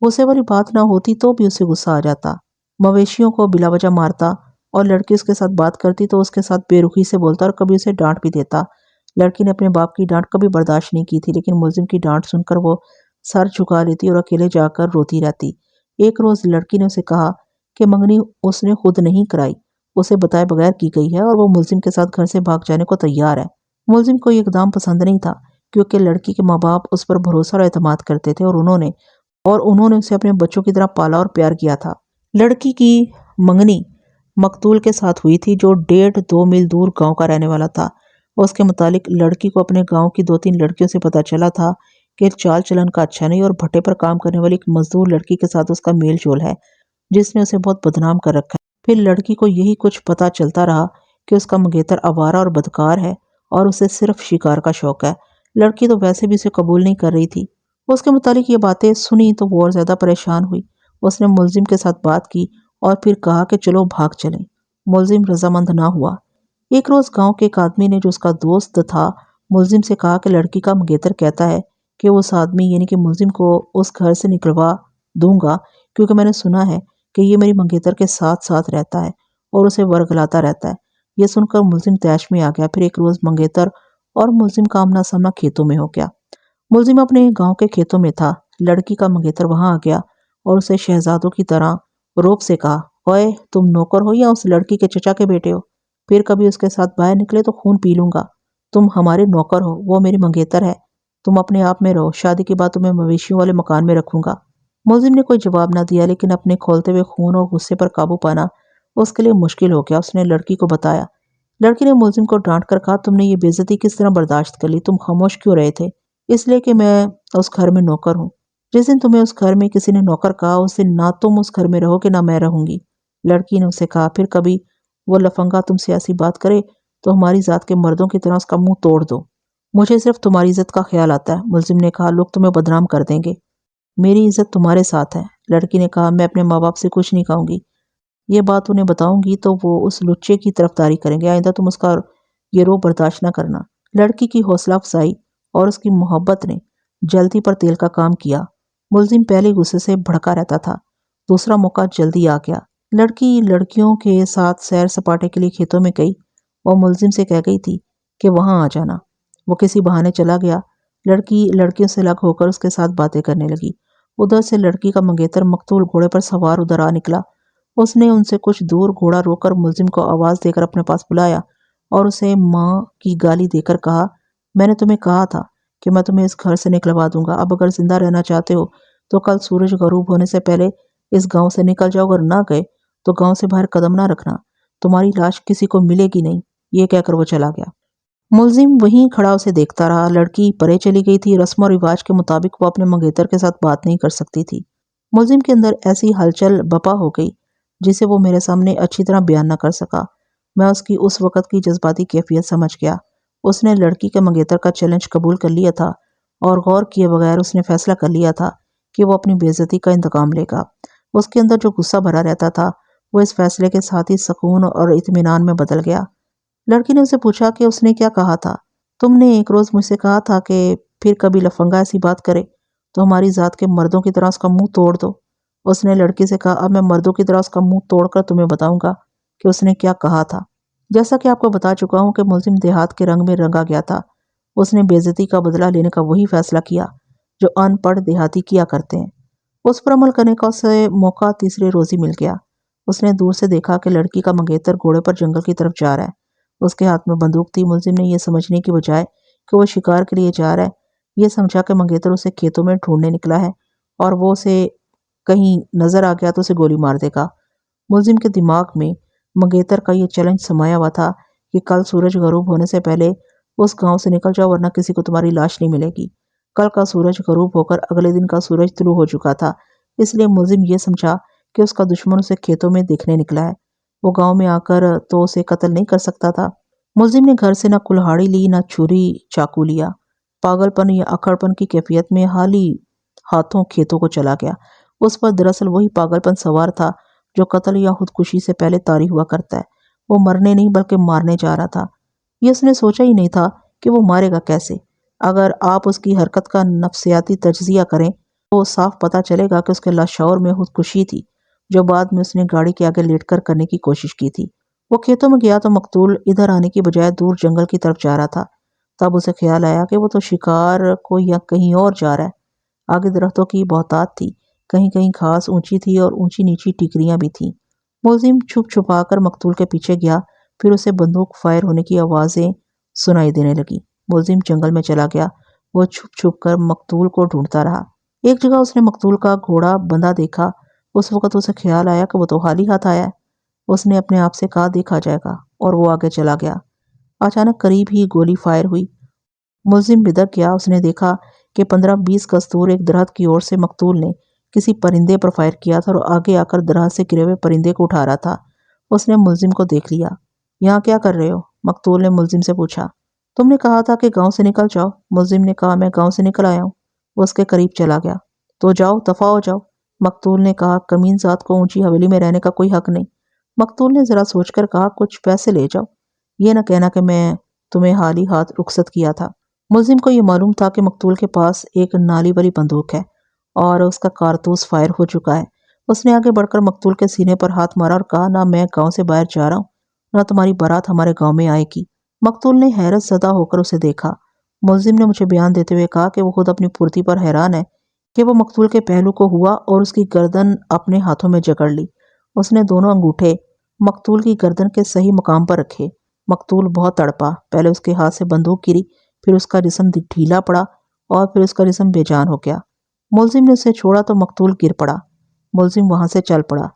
غصے والی بات نہ ہوتی تو بھی اسے غصہ آ جاتا۔ مویشیوں کو بلا وجہ مارتا اور لڑکی اس کے ساتھ بات کرتی تو اس کے ساتھ بے رخی سے بولتا اور کبھی اسے ڈانٹ بھی دیتا۔ لڑکی نے اپنے باپ کی ڈانٹ کبھی برداشت نہیں کی تھی، لیکن ملزم کی ڈانٹ سن کر وہ سر جھکا لیتی اور اکیلے جا کر روتی رہتی۔ ایک روز لڑکی نے اسے کہا کہ منگنی اس نے خود نہیں کرائی، اسے بتائے بغیر کی گئی ہے اور وہ ملزم کے ساتھ گھر سے بھاگ جانے کو تیار ہے۔ ملزم کو یہ اقدام پسند نہیں تھا، کیونکہ لڑکی کے ماں باپ اس پر بھروسہ اور اعتماد کرتے تھے اور انہوں نے اسے اپنے بچوں کی طرح پالا اور پیار کیا تھا۔ لڑکی کی منگنی مقتول کے ساتھ ہوئی تھی، جو 1.5-2 میل دور گاؤں کا رہنے والا تھا۔ اس کے متعلق لڑکی کو اپنے گاؤں کی 2-3 لڑکیوں سے پتہ چلا تھا کہ چال چلن کا اچھا نہیں اور بھٹے پر کام کرنے والی ایک مزدور لڑکی کے ساتھ اس کا میل جول ہے جس نے اسے بہت بدنام کر رکھا ہے۔ پھر لڑکی کو یہی کچھ پتہ چلتا رہا کہ اس کا منگیتر آوارہ اور بدکار ہے اور اسے صرف شکار کا شوق ہے۔ لڑکی تو ویسے بھی اسے قبول نہیں کر رہی تھی۔ اس کے متعلق یہ باتیں سنی تو وہ اور زیادہ پریشان ہوئی۔ اس نے ملزم کے ساتھ بات کی اور پھر کہا کہ چلو بھاگ چلیں۔ ملزم رضامند نہ ہوا۔ ایک روز گاؤں کے ایک آدمی نے جو اس کا دوست تھا ملزم سے کہا کہ لڑکی کا منگیتر کہتا ہے کہ وہ اس آدمی یعنی کہ ملزم کو اس گھر سے نکلوا دوں گا، کیونکہ میں نے سنا ہے کہ یہ میری منگیتر کے ساتھ ساتھ رہتا ہے اور اسے ورگلاتا رہتا ہے۔ یہ سن کر ملزم طیش میں آ گیا۔ پھر ایک روز منگیتر اور ملزم کا آمنا سامنا کھیتوں میں ہو گیا۔ ملزم اپنے گاؤں کے کھیتوں میں تھا۔ لڑکی کا منگیتر وہاں آ گیا اور اسے شہزادوں کی طرح روب سے کہا، اوئے تم نوکر ہو یا اس لڑکی کے چچا کے بیٹے ہو؟ پھر کبھی اس کے ساتھ باہر نکلے تو خون پی لوں گا۔ تم ہمارے نوکر ہو، وہ میری منگیتر ہے۔ تم اپنے آپ میں رہو، شادی کے بعد تمہیں مویشیوں والے مکان میں رکھوں گا۔ ملزم نے کوئی جواب نہ دیا، لیکن اپنے کھولتے ہوئے خون اور غصے پر قابو پانا اس کے لیے مشکل ہو گیا۔ اس نے لڑکی کو بتایا۔ لڑکی نے ملزم کو ڈانٹ کر کہا، تم نے یہ بے عزتی کس طرح برداشت کر لی؟ تم خاموش کیوں رہے تھے؟ اس لیے کہ میں اس گھر میں نوکر ہوں۔ جس دن تمہیں اس گھر میں کسی نے نوکر کہا، اس دن نہ تم اس گھر میں رہو گے نہ میں رہوں گی۔ لڑکی نے اسے کہا، پھر کبھی وہ لفنگا تم سے ایسی بات کرے تو ہماری ذات کے مردوں کی طرح اس کا منہ توڑ دو۔ مجھے صرف تمہاری عزت کا خیال آتا ہے۔ ملزم نے کہا، لوگ تمہیں بدنام کر دیں گے۔ میری عزت تمہارے ساتھ ہے۔ لڑکی نے کہا، میں اپنے ماں باپ سے کچھ نہیں کہوں گی۔ یہ بات انہیں بتاؤں گی تو وہ اس لچے کی طرفداری کریں گے۔ آئندہ تم اس کا یہ روب برداشت نہ کرنا۔ لڑکی کی حوصلہ افزائی اور اس کی محبت نے جلدی پر تیل کا کام کیا۔ ملزم پہلے غصے سے بھڑکا رہتا تھا۔ دوسرا موقع جلدی آ گیا۔ لڑکی لڑکیوں کے ساتھ سیر سپاٹے کے لیے کھیتوں میں گئی اور ملزم سے کہہ گئی تھی کہ وہاں آ جانا۔ وہ کسی بہانے چلا گیا۔ لڑکی لڑکیوں سے الگ ہو کر اس کے ساتھ باتیں کرنے لگی۔ ادھر سے لڑکی کا منگیتر مقتول گھوڑے پر سوار ادھر آ نکلا۔ اس نے ان سے کچھ دور گھوڑا روک کر ملزم کو آواز دے کر اپنے پاس بلایا اور اسے ماں کی گالی دے کر کہا، میں نے تمہیں کہا تھا کہ میں تمہیں اس گھر سے نکلوا دوں گا۔ اب اگر زندہ رہنا چاہتے ہو تو کل سورج غروب ہونے سے پہلے اس گاؤں سے نکل جاؤ، اگر نہ گئے تو گاؤں سے باہر قدم نہ رکھنا۔ تمہاری لاش کسی کو ملے گی نہیں۔ یہ کہہ کر وہ چلا گیا۔ ملزم وہیں کھڑا اسے دیکھتا رہا۔ لڑکی پرے چلی گئی تھی۔ رسم و رواج کے مطابق وہ اپنے منگیتر کے ساتھ بات نہیں کر سکتی تھی۔ ملزم کے اندر ایسی ہلچل بپا ہو گئی جسے وہ میرے سامنے اچھی طرح بیان نہ کر سکا۔ میں اس کی اس وقت کی جذباتی کیفیت سمجھ گیا۔ اس نے لڑکی کے منگیتر کا چیلنج قبول کر لیا تھا اور غور کیے بغیر اس نے فیصلہ کر لیا تھا کہ وہ اپنی بے عزتی کا انتقام لے گا۔ اس کے اندر جو غصہ بھرا رہتا تھا وہ اس فیصلے کے ساتھ ہی سکون اور اطمینان میں بدل گیا۔ لڑکی نے اسے پوچھا کہ اس نے کیا کہا تھا۔ تم نے ایک روز مجھ سے کہا تھا کہ پھر کبھی لفنگا ایسی بات کرے تو ہماری ذات کے مردوں کی طرح اس کا منہ توڑ دو۔ اس نے لڑکی سے کہا، اب میں مردوں کی طرح اس کا منہ توڑ کر تمہیں بتاؤں گا کہ اس نے کیا کہا تھا۔ جیسا کہ آپ کو بتا چکا ہوں کہ ملزم دیہات کے رنگ میں رنگا گیا تھا۔ اس نے بے عزتی کا بدلہ لینے کا وہی فیصلہ کیا جو ان پڑھ دیہاتی کیا کرتے ہیں۔ اس پر عمل کرنے کا اسے موقع تیسرے روز ہی مل گیا۔ اس نے دور سے دیکھا کہ لڑکی کا منگیتر گھوڑے پر جنگل کی طرف جا رہا ہے۔ اس کے ہاتھ میں بندوق تھی۔ ملزم نے یہ سمجھنے کی بجائے کہ وہ شکار کے لیے جا رہا ہے، یہ سمجھا کہ منگیتر اسے کھیتوں میں ڈھونڈنے نکلا ہے اور وہ اسے کہیں نظر آ گیا تو اسے گولی مار دے گا۔ ملزم کے دماغ میں منگیتر کا یہ چیلنج سمایا ہوا تھا کہ کل سورج غروب ہونے سے پہلے اس گاؤں سے نکل جاؤ ورنہ کسی کو تمہاری لاش نہیں ملے گی۔ کل کا سورج غروب ہو کر اگلے دن کا سورج طلوع ہو چکا تھا، اس لیے ملزم یہ سمجھا کہ اس کا دشمن اسے کھیتوں میں دیکھنے نکلا ہے۔ وہ گاؤں میں آ کر تو اسے قتل نہیں کر سکتا تھا۔ ملزم نے گھر سے نہ کلہاڑی لی نہ چھری چاقو لیا۔ پاگل پن یا اکڑ پن کی کیفیت میں حالی ہاتھوں کھیتوں کو چلا گیا۔ اس پر دراصل وہی پاگل پن سوار تھا جو قتل یا خودکشی سے پہلے طاری ہوا کرتا ہے۔ وہ مرنے نہیں بلکہ مارنے جا رہا تھا۔ یہ اس نے سوچا ہی نہیں تھا کہ وہ مارے گا کیسے۔ اگر آپ اس کی حرکت کا نفسیاتی تجزیہ کریں تو صاف پتہ چلے گا کہ اس کے لاشعور میں خودکشی تھی جو بعد میں اس نے گاڑی کے آگے لیٹ کر کرنے کی کوشش کی تھی۔ وہ کھیتوں میں گیا تو مقتول ادھر آنے کی بجائے دور جنگل کی طرف جا رہا تھا۔ تب اسے خیال آیا کہ وہ تو شکار کو یا کہیں اور جا رہا ہے۔ آگے درختوں کی بہتات تھی، کہیں کہیں گھاس اونچی تھی اور اونچی نیچی ٹیکریاں بھی تھیں۔ ملزم چھپ چھپا کر مقتول کے پیچھے گیا، پھر اسے بندوق فائر ہونے کی آوازیں سنائی دینے لگی۔ ملزم جنگل میں چلا گیا۔ وہ چھپ چھپ کر مقتول کو ڈھونڈتا رہا۔ ایک جگہ اس نے مقتول کا گھوڑا بندھا دیکھا۔ اس وقت اسے خیال آیا کہ وہ تو خالی ہاتھ آیا ہے۔ اس نے اپنے آپ سے کہا، دیکھا جائے گا، اور وہ آگے چلا گیا۔ اچانک قریب ہی گولی فائر ہوئی۔ ملزم بدک گیا۔ اس نے دیکھا کہ 15-20 گز دور ایک درخت کی اور سے مقتول نے کسی پرندے پر فائر کیا تھا اور آگے آ کر درخت سے گرے ہوئے پرندے کو اٹھا رہا تھا۔ اس نے ملزم کو دیکھ لیا۔ یہاں کیا کر رہے ہو؟ مقتول نے ملزم سے پوچھا۔ تم نے کہا تھا کہ گاؤں سے نکل جاؤ۔ ملزم نے کہا میں گاؤں سے نکل آیا ہوں۔ وہ اس کے قریب چلا گیا۔ تو جاؤ، دفع ہو جاؤ۔ مقتول نے کہا کمین ذات کو اونچی حویلی میں رہنے کا کوئی حق نہیں۔ مقتول نے ذرا سوچ کر کہا کچھ پیسے لے جاؤ، یہ نہ کہنا کہ میں تمہیں حال ہی ہاتھ رخصت کیا تھا۔ ملزم کو یہ معلوم تھا کہ مقتول کے پاس ایک نالی والی بندوق ہے اور اس کا کارتوس فائر ہو چکا ہے۔ اس نے آگے بڑھ کر مقتول کے سینے پر ہاتھ مارا اور کہا نہ میں گاؤں سے باہر جا رہا ہوں، نہ تمہاری بارات ہمارے گاؤں میں آئے گی۔ مقتول نے حیرت زدہ ہو کر اسے دیکھا۔ ملزم نے مجھے بیان دیتے ہوئے کہا کہ وہ خود اپنی پھرتی پر حیران ہے کہ وہ مقتول کے پہلو کو ہوا اور اس کی گردن اپنے ہاتھوں میں جکڑ لی۔ اس نے دونوں انگوٹھے مقتول کی گردن کے صحیح مقام پر رکھے۔ مقتول بہت تڑپا۔ پہلے اس کے ہاتھ سے بندوق گری، پھر اس کا جسم ڈھیلا پڑا اور پھر اس کا جسم بے جان ہو گیا۔ ملزم نے اسے چھوڑا تو مقتول گر پڑا۔ ملزم وہاں سے چل پڑا۔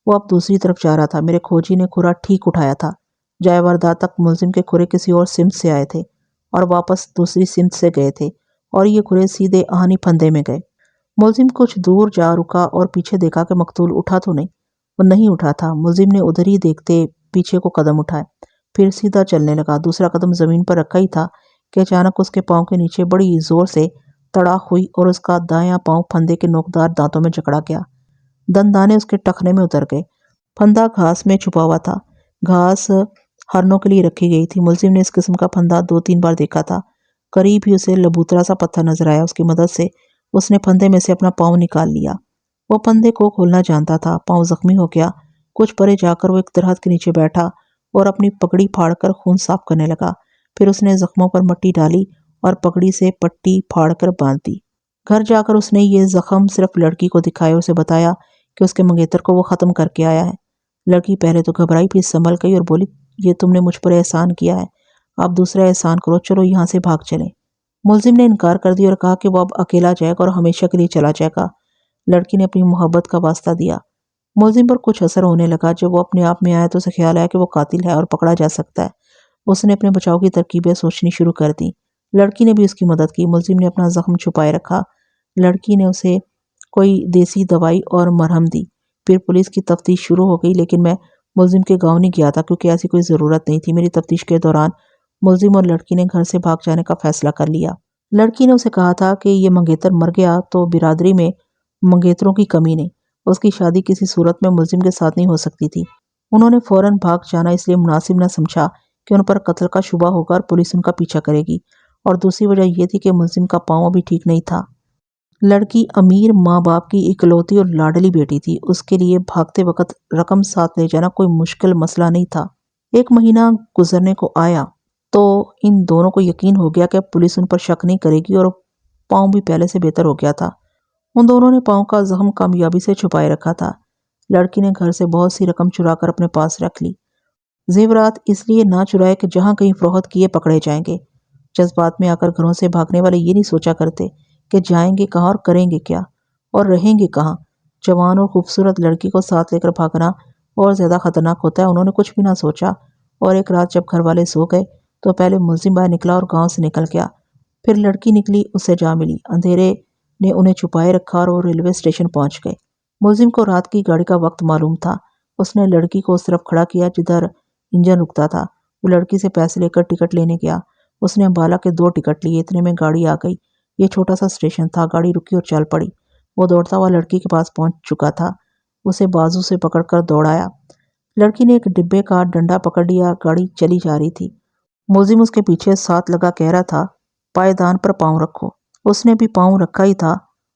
وہ اب دوسری طرف جا رہا تھا۔ میرے کھوجی نے کھرا ٹھیک اٹھایا تھا۔ جائے واردات تک ملزم کے کھرے کسی اور سمت سے آئے تھے اور واپس دوسری سمت سے گئے تھے اور یہ کھرے سیدھے آہنی پھندے میں گئے۔ ملزم کچھ دور جا رکا اور پیچھے دیکھا کہ مقتول اٹھا تو نہیں۔ وہ نہیں اٹھا تھا۔ ملزم نے ادھر ہی دیکھتے پیچھے کو قدم اٹھائے، پھر سیدھا چلنے لگا۔ دوسرا قدم زمین پر رکھا ہی تھا کہ اچانک اس کے پاؤں کے نیچے بڑی زور سے تڑاک ہوئی اور اس کا دایاں پاؤں پھندے کے نوکدار دانتوں میں جکڑا گیا۔ دندانے اس کے ٹخنے میں اتر گئے۔ پھندا گھاس میں چھپا ہوا تھا۔ گھاس ہرنوں کے لیے رکھی گئی تھی۔ ملزم نے اس قسم کا پھندا 2-3 بار دیکھا تھا۔ قریب ہی اسے لبوترا سا پتھر نظر آیا۔ اس کی مدد سے اس نے پھندے میں سے اپنا پاؤں نکال لیا۔ وہ پھندے کو کھولنا جانتا تھا۔ پاؤں زخمی ہو گیا۔ کچھ پرے جا کر وہ ایک درخت کے نیچے بیٹھا اور اپنی پگڑی پھاڑ کر خون صاف کرنے لگا۔ پھر اس نے زخموں پر مٹی ڈالی اور پگڑی سے پٹی پھاڑ کر باندھ دی۔ گھر جا کر اس نے یہ زخم صرف لڑکی کو دکھائے اور اسے بتایا کہ اس کے منگیتر کو وہ ختم کر کے آیا ہے۔ لڑکی پہلے تو گھبرائی، پھر سنبھل گئی اور بولی یہ تم نے مجھ پر احسان کیا ہے، اب دوسرا احسان کرو، چلو یہاں سے بھاگ چلیں۔ ملزم نے انکار کر دیا اور کہا کہ وہ اب اکیلا جائے گا اور ہمیشہ کے لیے چلا جائے گا۔ لڑکی نے اپنی محبت کا واسطہ دیا۔ ملزم پر کچھ اثر ہونے لگا۔ جب وہ اپنے آپ میں آیا تو اسے خیال آیا کہ وہ قاتل ہے اور پکڑا جا سکتا ہے۔ اس نے اپنے بچاؤ کی ترکیبیں سوچنی شروع کر دیں۔ لڑکی نے بھی اس کی مدد کی۔ ملزم نے اپنا زخم چھپائے رکھا۔ لڑکی نے اسے کوئی دیسی دوائی اور مرہم دی۔ پھر پولیس کی تفتیش شروع ہو گئی، لیکن میں ملزم کے گاؤں نہیں گیا تھا کیونکہ ایسی کوئی ضرورت نہیں تھی۔ میری تفتیش کے دوران ملزم اور لڑکی نے گھر سے بھاگ جانے کا فیصلہ کر لیا۔ لڑکی نے اسے کہا تھا کہ یہ منگیتر مر گیا تو برادری میں منگیتروں کی کمی نہیں۔ اس کی شادی کسی صورت میں ملزم کے ساتھ نہیں ہو سکتی تھی۔ انہوں نے فوراً بھاگ جانا اس لیے مناسب نہ سمجھا کہ ان پر قتل کا شبہ ہوگا اور پولیس ان کا پیچھا کرے گی، اور دوسری وجہ یہ تھی کہ ملزم کا پاؤں ابھی ٹھیک نہیں تھا۔ لڑکی امیر ماں باپ کی اکلوتی اور لاڈلی بیٹی تھی۔ اس کے لیے بھاگتے وقت رقم ساتھ لے جانا کوئی مشکل مسئلہ نہیں تھا۔ 1 مہینہ گزرنے کو آیا تو ان دونوں کو یقین ہو گیا کہ پولیس ان پر شک نہیں کرے گی اور پاؤں بھی پہلے سے بہتر ہو گیا تھا۔ ان دونوں نے پاؤں کا زخم کامیابی سے چھپائے رکھا تھا۔ لڑکی نے گھر سے بہت سی رقم چرا کر اپنے پاس رکھ لی۔ زیورات اس لیے نہ چرائے کہ جہاں کہیں فروخت کیے پکڑے جائیں گے۔ جذبات میں آ کر گھروں سے بھاگنے والے یہ نہیں سوچا کرتے کہ جائیں گے کہاں اور کریں گے کیا اور رہیں گے کہاں۔ جوان اور خوبصورت لڑکی کو ساتھ لے کر بھاگنا اور زیادہ خطرناک ہوتا ہے۔ انہوں نے کچھ بھی نہ سوچا اور ایک رات جب گھر والے سو گئے تو پہلے ملزم باہر نکلا اور گاؤں سے نکل گیا۔ پھر لڑکی نکلی، اس سے جا ملی۔ اندھیرے نے انہیں چھپائے رکھا اور وہ ریلوے اسٹیشن پہنچ گئے۔ ملزم کو رات کی گاڑی کا وقت معلوم تھا۔ اس نے لڑکی کو اس طرف کھڑا کیا جدھر انجن رکتا تھا۔ وہ لڑکی سے پیسے لے کر ٹکٹ لینے گیا۔ اس نے امبالہ کے 2 ٹکٹ لیے۔ اتنے میں گاڑی آ گئی۔ یہ چھوٹا سا اسٹیشن تھا۔ گاڑی رکی اور چل پڑی۔ وہ دوڑتا ہوا لڑکی کے پاس پہنچ چکا تھا۔ اسے بازو سے پکڑ کر دوڑایا۔ لڑکی نے ایک ڈبے کا ڈنڈا پکڑ لیا۔ گاڑی چلی جا رہی تھی۔ ملزم اس کے پیچھے ساتھ لگا کہہ رہا تھا پائیدان پر پاؤں رکھو۔ اس نے بھی پاؤں رکھا ہی تھا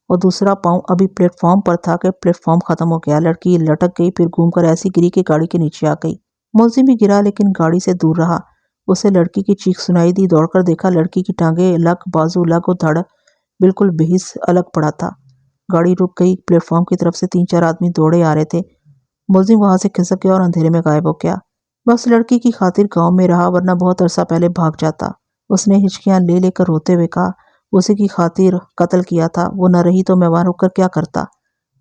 اور دوسرا پاؤں ابھی پلیٹ فارم پر تھا کہ پلیٹ فارم ختم ہو گیا۔ لڑکی لٹک گئی، پھر گھوم کر ایسی گری کہ گاڑی کے نیچے آ گئی۔ ملزم بھی گرا لیکن گاڑی سے دور رہا۔ اسے لڑکی کی چیخ سنائی دی۔ دوڑ کر دیکھا لڑکی کی ٹانگیں الگ، بازو الگ اور دھڑ بالکل بے حس الگ پڑا تھا۔ گاڑی رک گئی۔ پلیٹ فارم کی طرف سے 3-4 آدمی دوڑے آ رہے تھے۔ ملزم وہاں سے کھسک گیا اور اندھیرے میں غائب ہو گیا۔ میں اس لڑکی کی خاطر گاؤں میں رہا، ورنہ بہت عرصہ پہلے بھاگ جاتا۔ اس نے ہچکیاں لے لے کر روتے ہوئے کہا اسی کی خاطر قتل کیا تھا، وہ نہ رہی تو میں وہاں رک کر کیا کرتا۔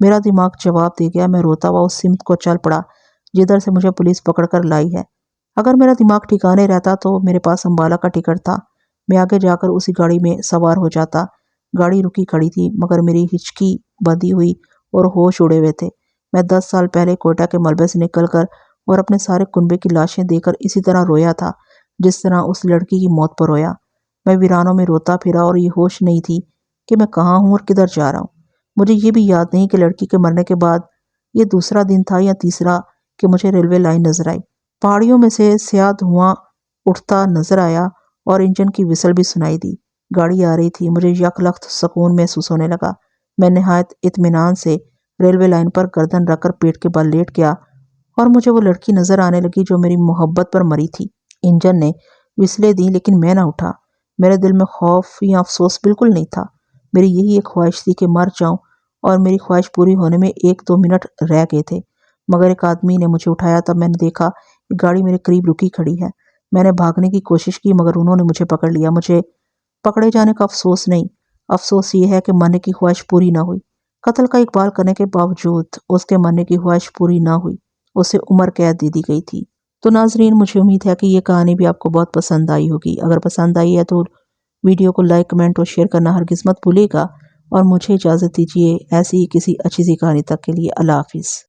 میرا دماغ جواب دے گیا۔ میں روتا ہوا اس سمت کو چل پڑا جدھر سے مجھے پولیس پکڑ کر لائی ہے۔ اگر میرا دماغ ٹھکانے رہتا تو میرے پاس امبالہ کا ٹکٹ تھا، میں آگے جا کر اسی گاڑی میں سوار ہو جاتا۔ گاڑی رکی کھڑی تھی مگر میری ہچکی بندھی ہوئی اور ہوش اڑے ہوئے تھے۔ میں 10 سال پہلے کوئٹہ کے ملبے سے نکل کر اور اپنے سارے کنبے کی لاشیں دے کر اسی طرح رویا تھا جس طرح اس لڑکی کی موت پر رویا۔ میں ویرانوں میں روتا پھرا اور یہ ہوش نہیں تھی کہ میں کہاں ہوں اور کدھر جا رہا ہوں۔ مجھے یہ بھی یاد نہیں کہ لڑکی کے مرنے کے بعد یہ دوسرا دن تھا یا تیسرا کہ مجھے ریلوے لائن نظر آئی۔ پہاڑیوں میں سے سیاہ دھواں اٹھتا نظر آیا اور انجن کی وسل بھی سنائی دی۔ گاڑی آ رہی تھی۔ مجھے یک لخت سکون محسوس ہونے لگا۔ میں نہایت اطمینان سے ریلوے لائن پر گردن رکھ کر پیٹ کے بل لیٹ گیا اور مجھے وہ لڑکی نظر آنے لگی جو میری محبت پر مری تھی۔ انجن نے وسلیں دیں لیکن میں نہ اٹھا۔ میرے دل میں خوف یا افسوس بالکل نہیں تھا۔ میری یہی ایک خواہش تھی کہ مر جاؤں اور میری خواہش پوری ہونے میں 1-2 منٹ رہ گئے تھے۔ مگر ایک آدمی نے مجھے اٹھایا تب میں نے دیکھا کہ گاڑی میرے قریب رکی کھڑی ہے۔ میں نے بھاگنے کی کوشش کی مگر انہوں نے مجھے پکڑ لیا۔ مجھے پکڑے جانے کا افسوس نہیں، افسوس یہ ہے کہ مرنے کی خواہش پوری نہ ہوئی۔ قتل کا اقبال کرنے کے باوجود اس کے مرنے کی خواہش پوری نہ ہوئی۔ اسے عمر قید دے دی گئی تھی۔ تو ناظرین، مجھے امید ہے کہ یہ کہانی بھی آپ کو بہت پسند آئی ہوگی۔ اگر پسند آئی ہے تو ویڈیو کو لائک، کمنٹ اور شیئر کرنا ہرگز مت بھولیے گا اور مجھے اجازت دیجیے ایسی ہی کسی اچھی سی کہانی تک کے لیے۔ اللہ حافظ۔